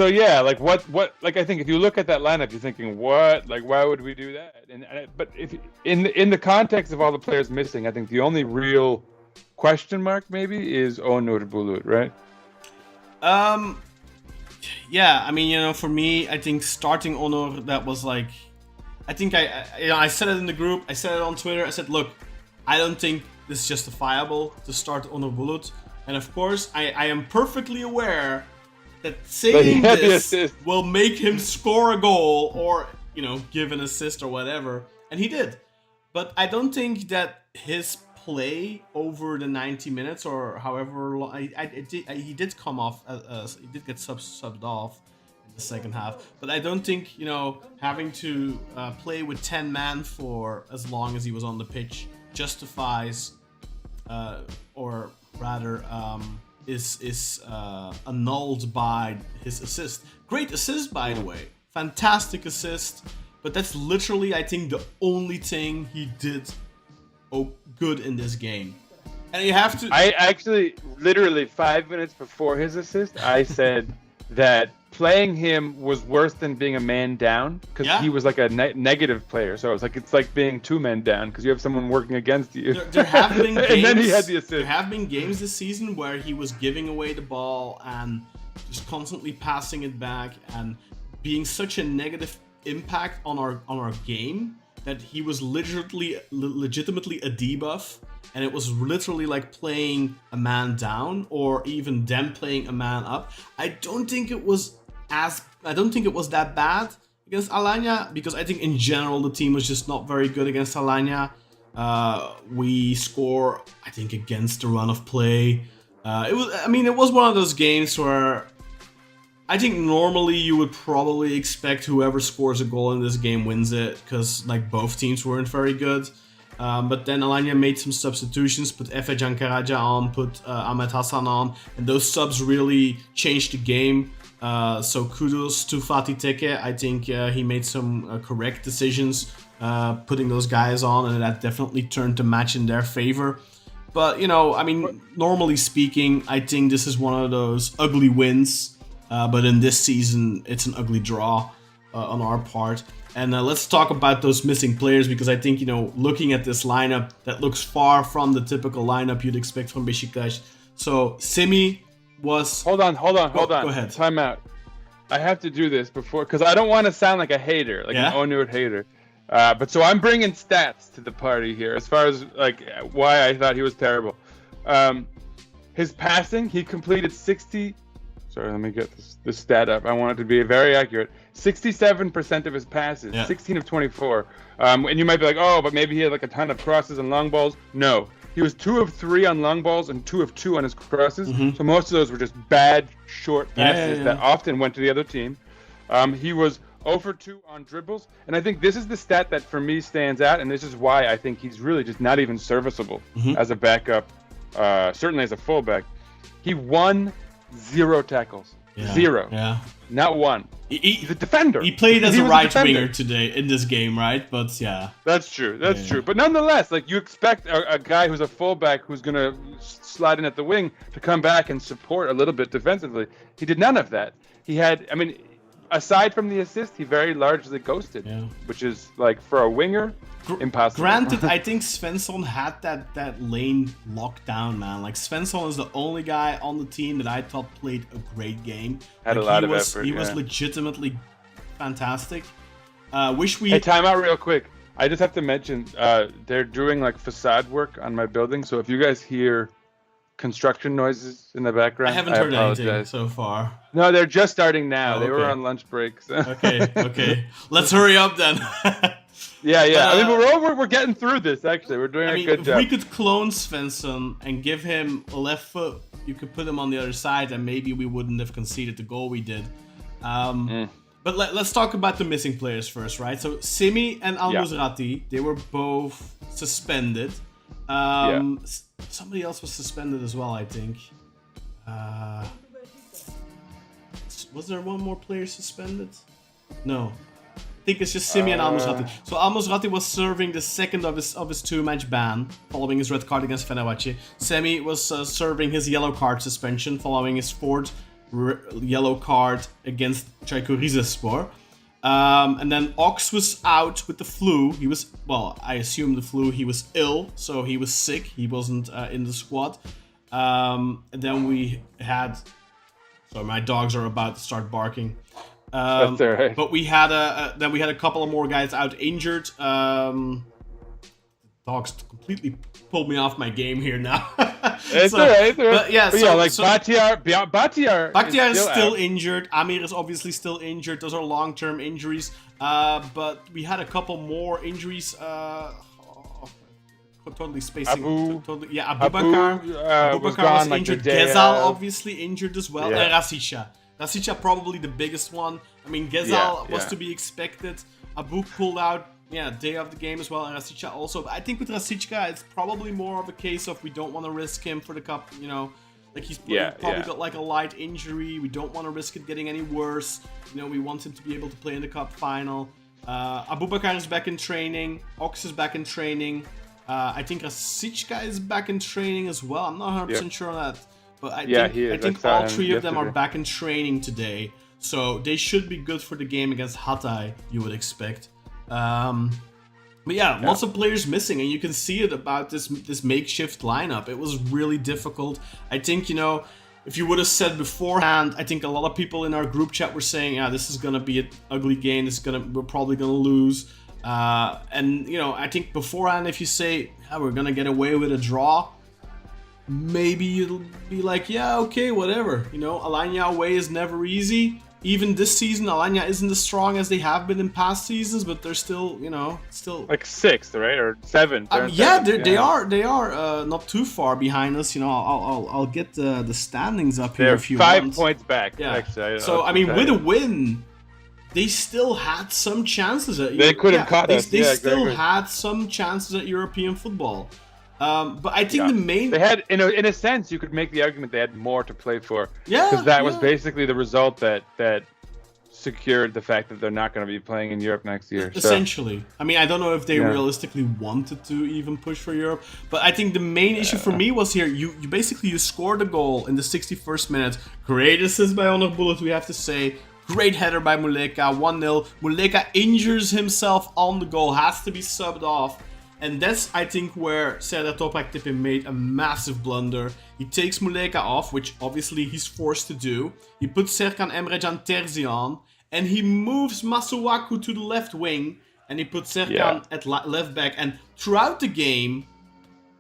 I think if you look at that lineup, you're thinking, what? Why would we do that? But if in the context of all the players missing, I think the only real question mark maybe is Onur Bulut, right? Yeah, I mean, for me, I think starting Onur, that was I think I said it in the group, I said it on Twitter, I said, look, I don't think this is justifiable to start Onur Bulut. And of course, I am perfectly aware that saying this will make him score a goal or, give an assist or whatever. And he did. But I don't think that his play over the 90 minutes or however long, he did come off, he did get subbed off. the second half. But I don't think, having to play with 10 men for as long as he was on the pitch justifies, or rather, is annulled by his assist. Great assist, by the way. Fantastic assist. But that's literally, I think, the only thing he did good in this game. And you have to... I actually, literally 5 minutes before his assist, I said that playing him was worse than being a man down, because he was like a negative player. So it's like being 2 men down, because you have someone working against you. There have been games, and then he had the assist. There have been games this season where he was giving away the ball and just constantly passing it back and being such a negative impact on our game that he was legitimately a debuff, and it was literally like playing a man down or even them playing a man up. I don't think it was that bad against Alanya, because I think in general the team was just not very good against Alanya. We score, I think, against the run of play. It was one of those games where I think normally you would probably expect whoever scores a goal in this game wins it, because like both teams weren't very good. But then Alanya made some substitutions, put Efe Cankaraca on, put Ahmet Hasan on, and those subs really changed the game. So kudos to Fatih Tekke. I think he made some correct decisions putting those guys on, and that definitely turned the match in their favor. But, normally speaking, I think this is one of those ugly wins. But in this season, it's an ugly draw on our part. And let's talk about those missing players, because I think, looking at this lineup, that looks far from the typical lineup you'd expect from Beşiktaş. So, Simi was... Hold on. Go ahead. Time out. I have to do this before, because I don't want to sound like a hater, like an Onur hater. But so I'm bringing stats to the party here, as far as like why I thought he was terrible. His passing, he completed 60... Sorry, let me get this stat up. I want it to be very accurate. 67% of his passes, 16 of 24. And you might be like, oh, but maybe he had like a ton of crosses and long balls. No, he was 2 of 3 on long balls and 2 of 2 on his crosses. Mm-hmm. So most of those were just bad short passes that often went to the other team. He was 0 for 2 on dribbles. And I think this is the stat that for me stands out. And this is why I think he's really just not even serviceable as a backup, certainly as a fullback. He won 0 tackles. 0. Yeah. Not 1. He's a defender. He played as a right winger today in this game, right? But yeah. That's true. That's true. But nonetheless, like, you expect a guy who's a fullback who's going to slide in at the wing to come back and support a little bit defensively. He did none of that. He had, aside from the assist, he very largely ghosted, which is, like, for a winger, impossible. Granted, I think Svensson had that lane locked down, man. Like, Svensson is the only guy on the team that I thought played a great game. Had a lot of effort. He was legitimately fantastic. Hey, time out real quick. I just have to mention, they're doing, like, facade work on my building, so if you guys hear construction noises in the background, I haven't heard anything so far. No, they're just starting now. They were on lunch break. So. Okay. Let's hurry up then. Yeah. We're getting through this, actually. We're doing a good job. If we could clone Svensson and give him a left foot, you could put him on the other side, and maybe we wouldn't have conceded the goal we did. But let's talk about the missing players first, right? So Simi and Al-Musrati, they were both suspended. Somebody else was suspended as well, I think. Was there one more player suspended? No. I think it's just Simi and Al-Musrati. So Al-Musrati was serving the second of his 2-match ban following his red card against Fenerbahce. Semi was serving his yellow card suspension following his 4th yellow card against Çaykur Rizespor. And then Ox was out with the flu. He was, I assume the flu. He was ill, so he was sick. He wasn't in the squad. And then we had... Sorry, my dogs are about to start barking. That's all right. But we had a couple of more guys out injured. Dogs completely pulled me off my game here now. It's all right. But Bakhtiar is still injured. Amir is obviously still injured. Those are long-term injuries. But we had a couple more injuries. Totally spacing. Abubakar was gone, injured. Like Gezal obviously injured as well. And Rasisha Rasica probably the biggest one. I mean, Gezal was to be expected. Abu pulled out, day of the game as well, and Rasica also. But I think with Rasica, it's probably more of a case of we don't want to risk him for the cup, Like he's probably got like a light injury. We don't want to risk it getting any worse. We want him to be able to play in the cup final. Abubakar is back in training. Ox is back in training. I think Rasica is back in training as well. I'm not 100% sure on that. But I think all three of them are back in training today. So they should be good for the game against Hatay, you would expect. But lots of players missing, and you can see it about this makeshift lineup. It was really difficult. I think, if you would have said beforehand, I think a lot of people in our group chat were saying, this is going to be an ugly game. We're probably going to lose. And, I think beforehand, if you say, we're going to get away with a draw, maybe it'll be like, okay, whatever. Alanya away is never easy. Even this season, Alanya isn't as strong as they have been in past seasons, but they're still, like 6th, right, or 7th. They are not too far behind us. I'll get the standings up here. They're if you 5 want. points back. Yeah. Actually, with a win, they still had some chances at. They could have caught us. They still had some chances at European football. But I think the main... They had, in a sense, you could make the argument they had more to play for. Yeah, because that was basically the result that secured the fact that they're not going to be playing in Europe next year. Essentially. So. I mean, I don't know if they realistically wanted to even push for Europe, but I think the main issue for me was here, you basically scored a goal in the 61st minute. Great assist by Onur Bulut, we have to say. Great header by Muleka, 1-0. Muleka injures himself on the goal, has to be subbed off. And that's, I think, where Serdar Topraktepe made a massive blunder. He takes Muleka off, which obviously he's forced to do. He puts Serkan Emrecan Terzi on, and he moves Masuaku to the left wing, and he puts Serkan at left back. And throughout the game,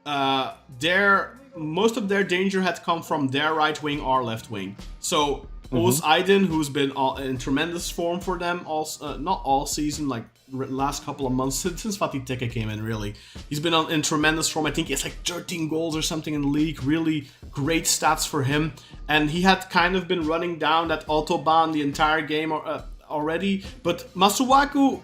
most of their danger had come from their right wing or left wing. So Oğuz Aydın, who's been in tremendous form for them, not all season, like last couple of months since Fatih Tekke came in, really. He's been in tremendous form. I think he has like 13 goals or something in the league. Really great stats for him. And he had kind of been running down that autobahn the entire game already. But Masuaku,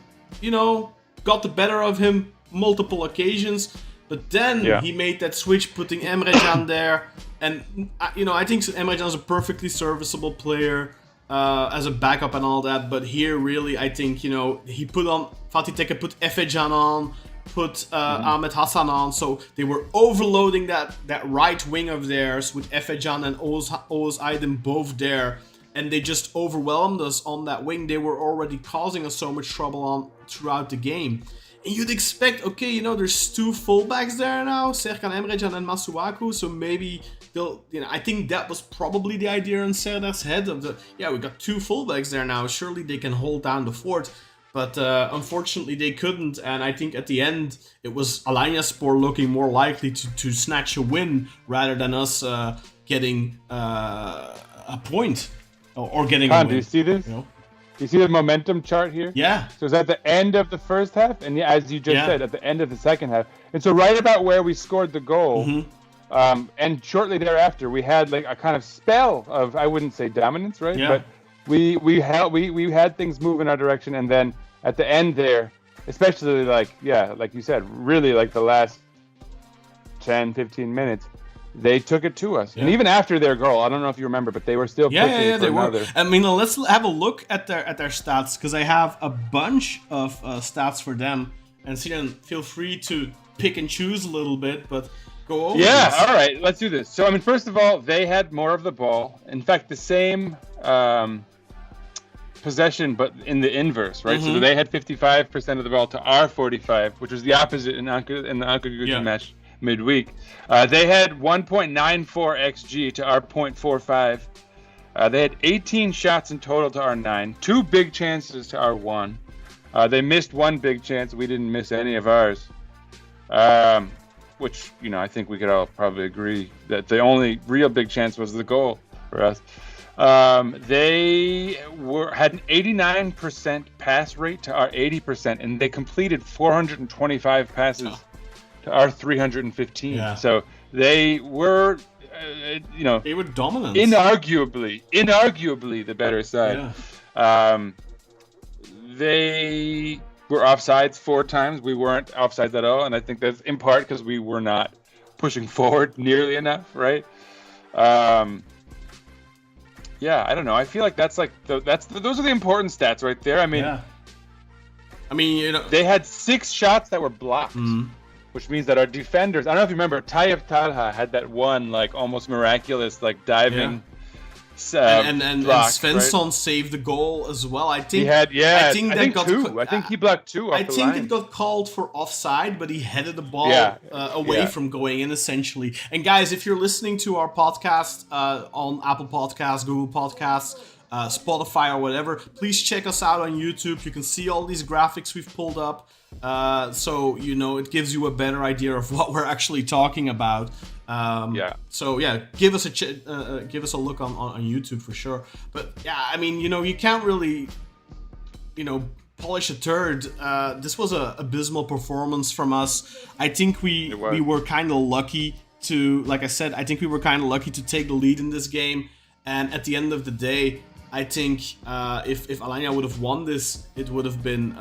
got the better of him multiple occasions. But then he made that switch, putting Emre Can there. And, I think Emre Can is a perfectly serviceable player as a backup and all that. But here, really, I think, he put on, Fatih Tekke put Efecan on, put Ahmet Hasan on. So they were overloading that right wing of theirs with Efecan and Oğuz Aydın both there. And they just overwhelmed us on that wing. They were already causing us so much trouble throughout the game. And you'd expect, there's two fullbacks there now, Serkan Emrecan and Masuaku, so maybe they'll, I think that was probably the idea in Serdar's head we got two fullbacks there now, surely they can hold down the fort. But unfortunately they couldn't, and I think at the end it was Alanyaspor looking more likely to snatch a win rather than us getting a point or getting a win. Do you see this? You see the momentum chart here? Yeah. So it's at the end of the first half, and as you just said, at the end of the second half. And so right about where we scored the goal, and shortly thereafter, we had like a kind of spell of, I wouldn't say dominance, right? Yeah. But we had things move in our direction, and then at the end there, especially like you said, really like the last 10, 15 minutes, they took it to us. And even after their goal, I don't know if you remember, but they were still pushing for another. I mean, let's have a look at their stats, because I have a bunch of stats for them. And Sinan, feel free to pick and choose a little bit, but go over this. All right, let's do this. So, I mean, first of all, they had more of the ball. In fact, the same possession, but in the inverse, right? So they had 55% of the ball to our 45, which was the opposite in the Ankaragücü match midweek. They had 1.94 xG to our 0.45. They had 18 shots in total to our 9, 2 big chances to our 1. They missed one big chance. We didn't miss any of ours, which I think we could all probably agree that the only real big chance was the goal for us. They had an 89% pass rate to our 80%, and they completed 425 passes to our 315. So they were They were dominant. Inarguably the better side. Yeah. They were offsides 4 times. We weren't offsides at all, and I think that's in part because we were not pushing forward nearly enough, right? Yeah, I don't know. I feel like those are the important stats right there. I mean, they had 6 shots that were blocked, which means that our defenders. I don't know if you remember, Tayyip Talha had that one like almost miraculous like diving. And block, Svensson right? saved the goal as well. I think he had, I think he blocked 2 off the line. it got called for offside, but he headed the ball away from going in essentially. And guys, if you're listening to our podcast on Apple Podcasts, Google Podcasts, Spotify or whatever, please check us out on YouTube. You can see all these graphics we've pulled up. So it gives you a better idea of what we're actually talking about. So give us a look on YouTube for sure. But yeah, I mean, you can't really, polish a turd. This was a abysmal performance from us. I think we were kind of lucky to, like I said, I think we were kind of lucky to take the lead in this game. And at the end of the day, I think if Alanya would have won this, it would have been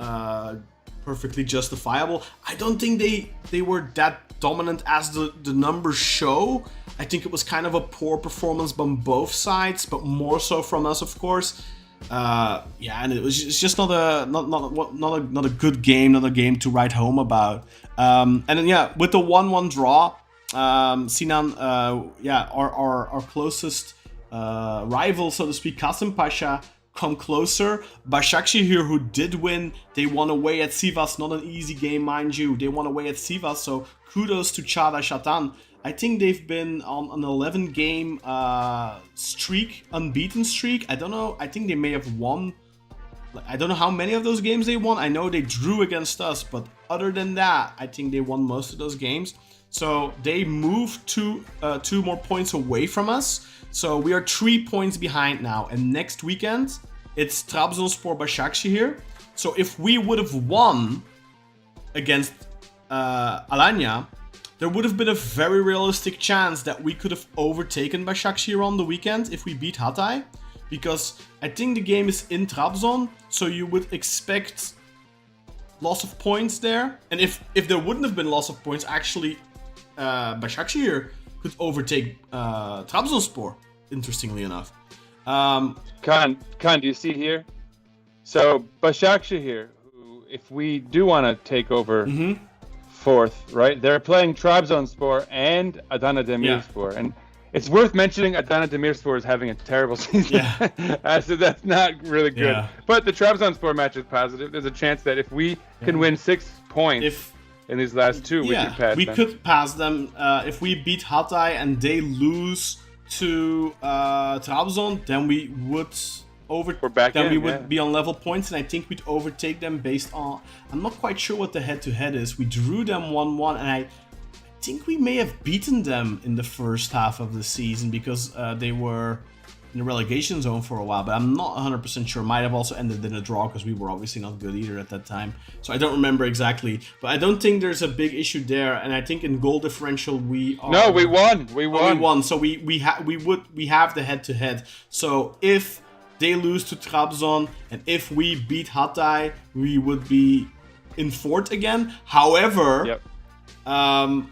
perfectly justifiable. I don't think they were that dominant as the numbers show. I think it was kind of a poor performance on both sides, but more so from us, of course. And it's just not a good game, not a game to write home about. And then with the 1-1 draw, Sinan, our closest rival, so to speak, Kasımpaşa, come closer. Başakşehir, who did win, they won away at Sivas. Not an easy game, mind you. They won away at Sivas, so kudos to Çağdaş Atan. I think they've been on an 11-game unbeaten streak. I don't know. I think they may have won. I don't know how many of those games they won. I know they drew against us, but other than that, I think they won most of those games. So they moved 2 more points away from us. So we are 3 points behind now. And next weekend, it's Trabzonspor Başakşehir. So if we would have won against Alanya, there would have been a very realistic chance that we could have overtaken Başakşehir on the weekend if we beat Hatay. Because I think the game is in Trabzon, so you would expect loss of points there. And if there wouldn't have been loss of points, actually Başakşehir could overtake Trabzonspor, interestingly enough. Kaan, do you see here? So Başakşehir, who, if we do want to take over 4th, right? They're playing Trabzonspor and Adana Demirspor, and it's worth mentioning Adana Demirspor is having a terrible season. So that's not really good. Yeah. But the Trabzonspor match is positive. There's a chance that if we can win 6 points in these last 2, we could pass them. We could pass them. If we beat Hatay and they lose to Trabzon, then we would be on level points, and I think we'd overtake them based on. I'm not quite sure what the head-to-head is. We drew them 1-1, and I think we may have beaten them in the first half of the season because they were in the relegation zone for a while, but I'm not 100% sure. Might have also ended in a draw because we were obviously not good either at that time. So I don't remember exactly, but I don't think there's a big issue there. And I think in goal differential we are. No, we won. We won. So we have the head-to-head. So if they lose to Trabzon and if we beat Hatay, we would be in 4th again. However.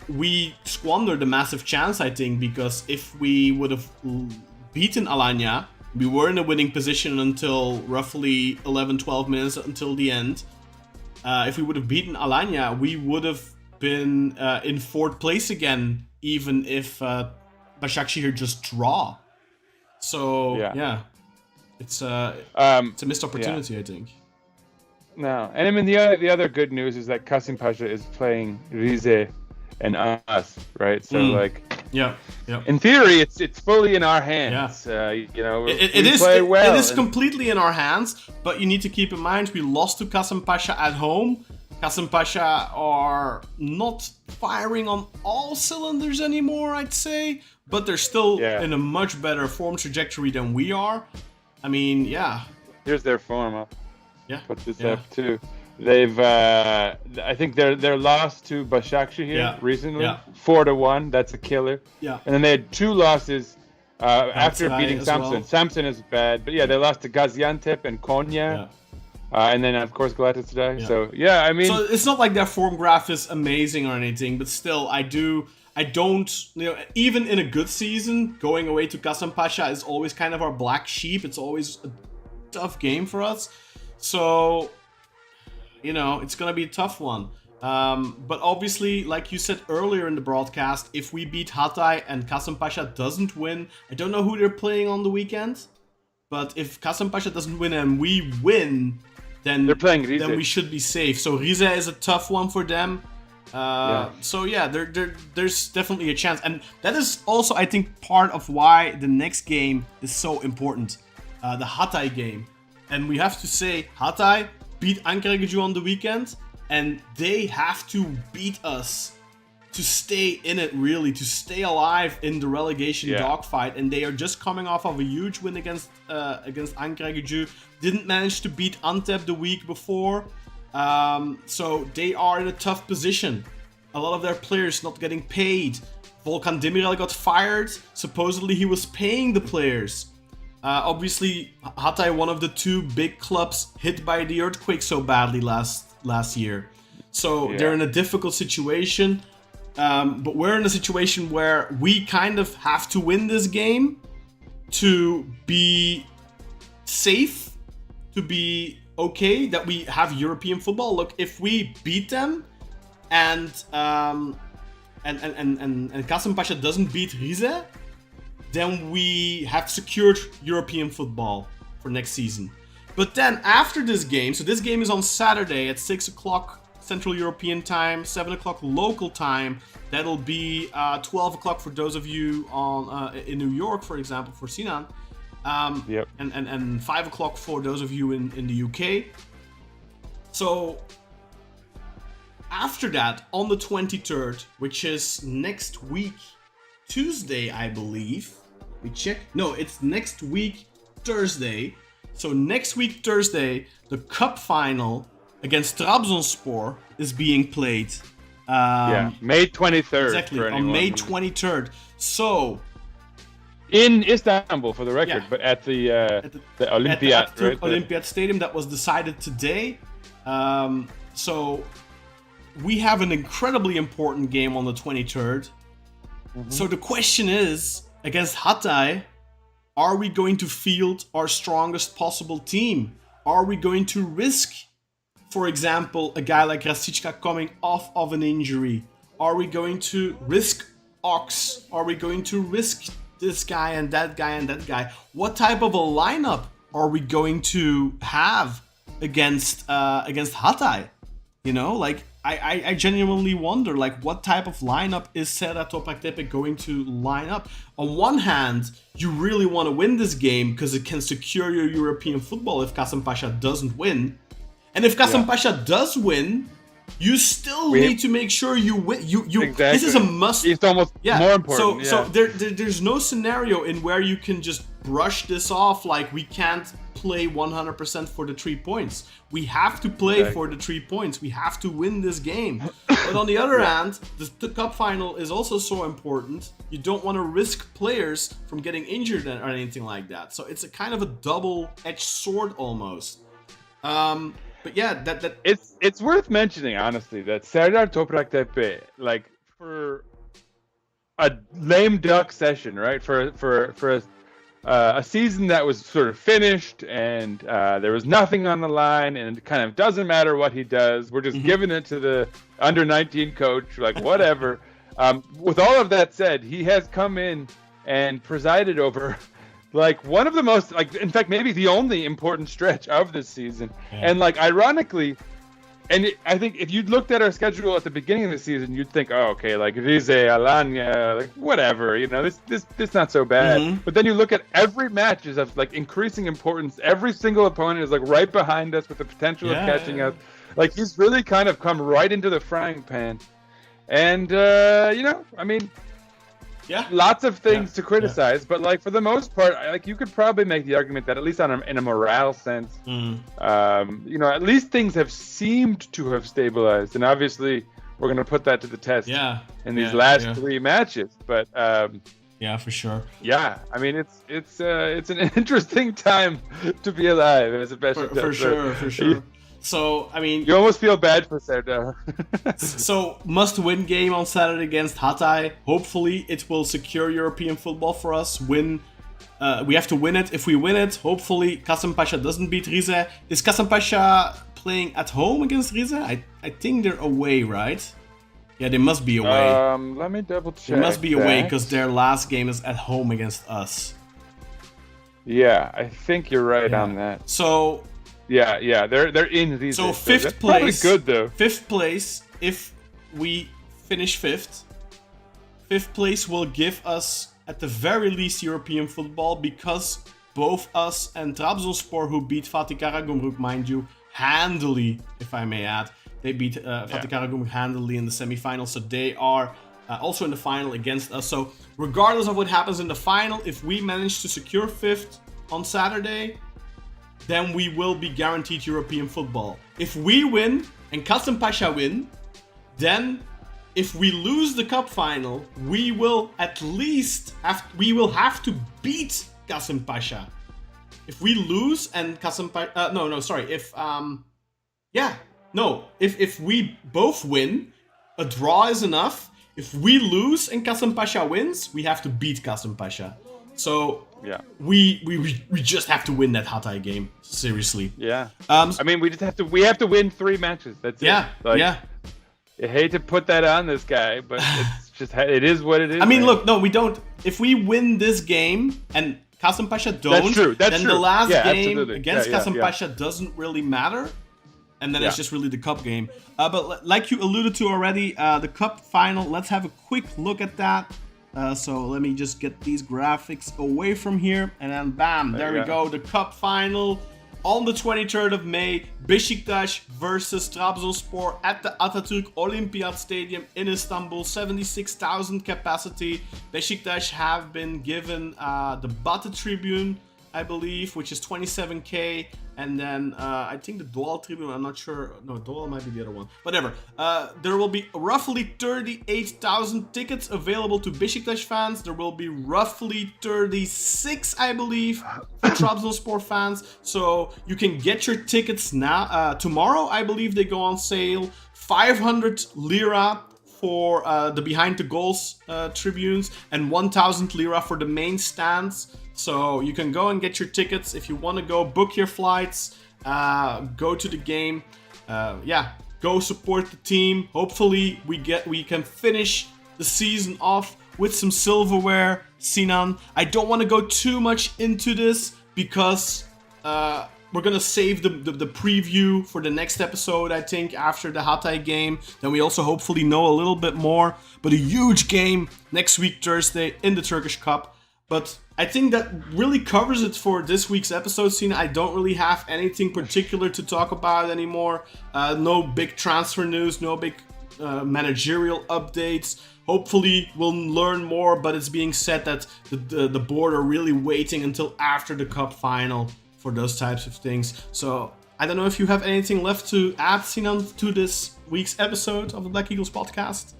We squandered a massive chance, I think, because if we would have beaten Alanya, we were in a winning position until roughly 11-12 minutes until the end. If we would have beaten Alanya, we would have been in 4th place again, even if Başakşehir just draw. So, it's a missed opportunity, I think. No, and I mean the other good news is that Kasımpaşa is playing Rize and us, right? So in theory, it's fully in our hands. It is completely in our hands. But you need to keep in mind we lost to Kasımpaşa at home. Kasımpaşa are not firing on all cylinders anymore, I'd say, but they're still in a much better form trajectory than we are. I mean, here's their form up. Yeah. Put this up too. They've, I think their loss to Başakşehir recently, 4-1. That's a killer. Yeah. And then they had 2 losses after beating Samsun. Well. Samsun is bad, but yeah, they lost to Gaziantep and Konya. Yeah. And then, of course, Galatasaray. Yeah. So, yeah, I mean... So it's not like their form graph is amazing or anything, but still, I don't, even in a good season, going away to Kasımpaşa is always kind of our black sheep. It's always a tough game for us. So, it's going to be a tough one. But obviously, like you said earlier in the broadcast, if we beat Hatay and Kasımpaşa doesn't win, I don't know who they're playing on the weekend, but if Kasımpaşa doesn't win and we win, then they're playing Rize. Then we should be safe. So Rize is a tough one for them. So yeah, there's definitely a chance, and that is also, I think, part of why the next game is so important, the Hatay game. And we have to say, Hatay beat Ankaragücü on the weekend, and they have to beat us to stay in it, really, to stay alive in the relegation dogfight. And they are just coming off of a huge win against Ankaragücü. Didn't manage to beat Antep the week before. So they are in a tough position. A lot of their players not getting paid. Volkan Demirel got fired. Supposedly he was paying the players. Obviously, Hatay, one of the 2 big clubs hit by the earthquake so badly last year. So they're in a difficult situation. But we're in a situation where we kind of have to win this game to be safe, to be okay, that we have European football. Look, if we beat them and Kasımpaşa doesn't beat Rize, then we have secured European football for next season. But then after this game, so this game is on Saturday at 6 o'clock Central European time, 7 o'clock local time. That'll be 12 o'clock for those of you in New York, for example, for Sinan. And 5 o'clock for those of you in the UK. So after that, on the 23rd, which is next week, Tuesday, I believe. We check. No, it's next week, Thursday. So next week, Thursday, the cup final against Trabzonspor is being played. May 23rd. Exactly, on May 23rd. So... in Istanbul, for the record, but at the Olimpiyat, at the Atatürk Olimpiyat Stadium, that was decided today. So we have an incredibly important game on the 23rd. So the question is, against Hatay, are we going to field our strongest possible team? Are we going to risk, for example, a guy like Rasicka coming off of an injury? Are we going to risk Ox? Are we going to risk this guy and that guy and that guy? What type of a lineup are we going to have against Hatay? I genuinely wonder, what type of lineup is Serhat Topraktepe going to line up? On one hand, you really want to win this game because it can secure your European football if Kasımpaşa doesn't win. And if Kasımpaşa does win, you still need to make sure you win. Exactly. This is a must. It's almost more important. So there's no scenario in where you can just brush this off like we can't play 100% for the 3 points. We have to play for the 3 points. We have to win this game. But on the other hand, the cup final is also so important. You don't want to risk players from getting injured or anything like that. So it's a kind of a double-edged sword almost. But yeah, that it's worth mentioning, honestly, that Serdar Topraktepe, for a lame duck session, right? For a season that was sort of finished and there was nothing on the line, and it kind of doesn't matter what he does. We're just giving it to the under-19 coach, whatever. With all of that said, he has come in and presided over one of the most, in fact, maybe the only important stretch of this season. Yeah. And ironically, I think if you'd looked at our schedule at the beginning of the season, you'd think, oh, okay, Rize, Alanya, whatever, this not so bad. But then you look at every match is of increasing importance. Every single opponent is right behind us with the potential of catching us. He's really kind of come right into the frying pan. And Yeah. Lots of things to criticize, but like for the most part, like you could probably make the argument that at least in a morale sense, at least things have seemed to have stabilized, and obviously we're going to put that to the test in these last 3 matches. But yeah, for sure. Yeah, I mean it's an interesting time to be alive as a Beşiktaş. For sure. So, I mean... You almost feel bad for Serdar. So, must-win game on Saturday against Hatay. Hopefully, it will secure European football for us. We have to win it. If we win it, hopefully, Kasımpaşa doesn't beat Rize. Is Kasımpaşa playing at home against Rize? I think they're away, right? Yeah, they must be away. Let me double check. They must be away because their last game is at home against us. Yeah, I think you're right on that. So... Yeah, they're in these. So days, fifth so place, good though. Fifth place, if we finish fifth place will give us at the very least European football, because both us and Trabzonspor, who beat Fatih Karagümrük, mind you, handily, if I may add, they beat Fatih Karagümrük handily in the semi-final, so they are also in the final against us. So regardless of what happens in the final, if we manage to secure fifth on Saturday, then we will be guaranteed European football. If we win and Kasımpaşa win, then if we lose the cup final, we will at least have to beat Kasımpaşa. If we lose and Kasımpaşa, if we both win, a draw is enough. If we lose and Kasımpaşa wins, we have to beat Kasımpaşa. So we just have to win that Hatay game. Seriously. Yeah. I mean, we have to win 3 matches. That's it. I hate to put that on this guy, but it is what it is. I mean, look, no, we don't. If we win this game and Kasımpaşa don't, then the last game against Kasımpaşa doesn't really matter. And then it's just really the cup game. But like you alluded to already, the cup final, let's have a quick look at that. So let me just get these graphics away from here, and then bam, there we go. The cup final on the 23rd of May, Beşiktaş versus Trabzonspor at the Atatürk Olimpiyat Stadium in Istanbul, 76,000 capacity. Beşiktaş have been given the Batı Tribune, I believe, which is 27k, and then I think the Doğal Tribune, I'm not sure, no, Doğal might be the other one, whatever. There will be roughly 38,000 tickets available to Beşiktaş fans. There will be roughly 36, I believe, for Trabzonspor fans. So you can get your tickets now. Tomorrow, I believe they go on sale. 500 lira for the behind the goals tribunes, and 1,000 lira for the main stands. So you can go and get your tickets if you want to go. Book your flights, go to the game. Go support the team. Hopefully we can finish the season off with some silverware. Sinan, I don't want to go too much into this because we're gonna save the preview for the next episode, I think, after the Hatay game. Then we also hopefully know a little bit more. But a huge game next week, Thursday, in the Turkish Cup. But I think that really covers it for this week's episode, Sinan. I don't really have anything particular to talk about anymore. No big transfer news, no big managerial updates. Hopefully we'll learn more, but it's being said that the board are really waiting until after the cup final for those types of things. So I don't know if you have anything left to add, Sinan, to this week's episode of the Black Eagles podcast.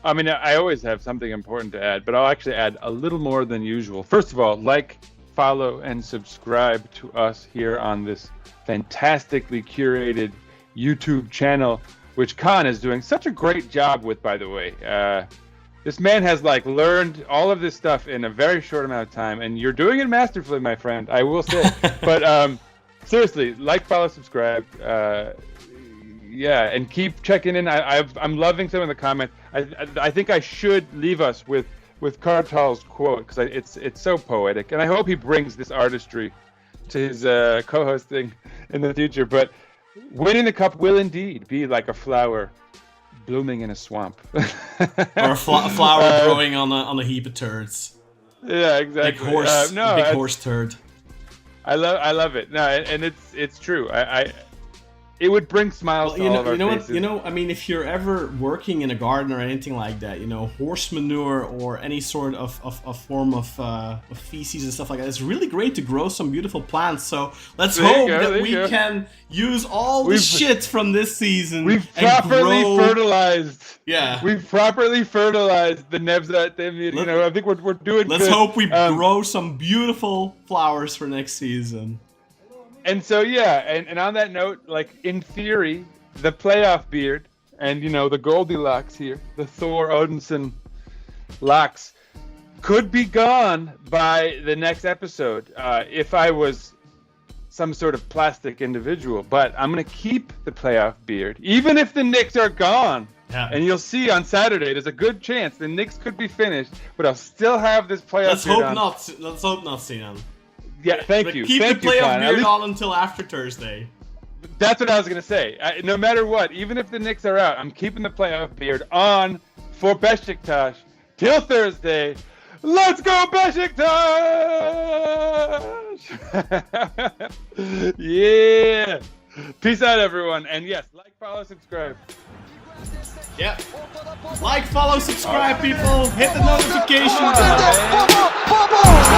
I mean, I always have something important to add, but I'll actually add a little more than usual. First of all, like, follow, and subscribe to us here on this fantastically curated YouTube channel, which Kaan is doing such a great job with, by the way. This man has learned all of this stuff in a very short amount of time, and you're doing it masterfully, my friend, I will say. But seriously, like, follow, subscribe. And keep checking in. I'm loving some of the comments. I think I should leave us with Kartal's quote, because it's so poetic, and I hope he brings this artistry to his co-hosting in the future. But winning the cup will indeed be like a flower blooming in a swamp, or a flower growing on a heap of turds. Yeah, exactly. Big horse turd. I love it. No, and it's true. it would bring smiles to all of our faces. I mean, if you're ever working in a garden or anything like that, horse manure or any sort of form of feces and stuff like that, it's really great to grow some beautiful plants. So let's hope that we can use all the shit from this season. We've properly fertilized. Yeah. We've properly fertilized the Nevzat Demir. I think we're doing good. Let's hope we grow some beautiful flowers for next season. And so, and on that note, like, in theory, the playoff beard and, the Goldilocks here, the Thor Odinson locks, could be gone by the next episode if I was some sort of plastic individual. But I'm going to keep the playoff beard, even if the Knicks are gone. Yeah. And you'll see on Saturday, there's a good chance the Knicks could be finished, but I'll still have this playoff beard on. Let's hope not, Sinan. Yeah, thank you. Keep Thank the playoff Kaan. beard on until after Thursday. That's what I was going to say. No matter what, even if the Knicks are out, I'm keeping the playoff beard on for Beşiktaş till Thursday. Let's go, Beşiktaş! Yeah! Peace out, everyone. And yes, like, follow, subscribe. Yeah. Like, follow, subscribe, people. Hit the notification bell. Baba!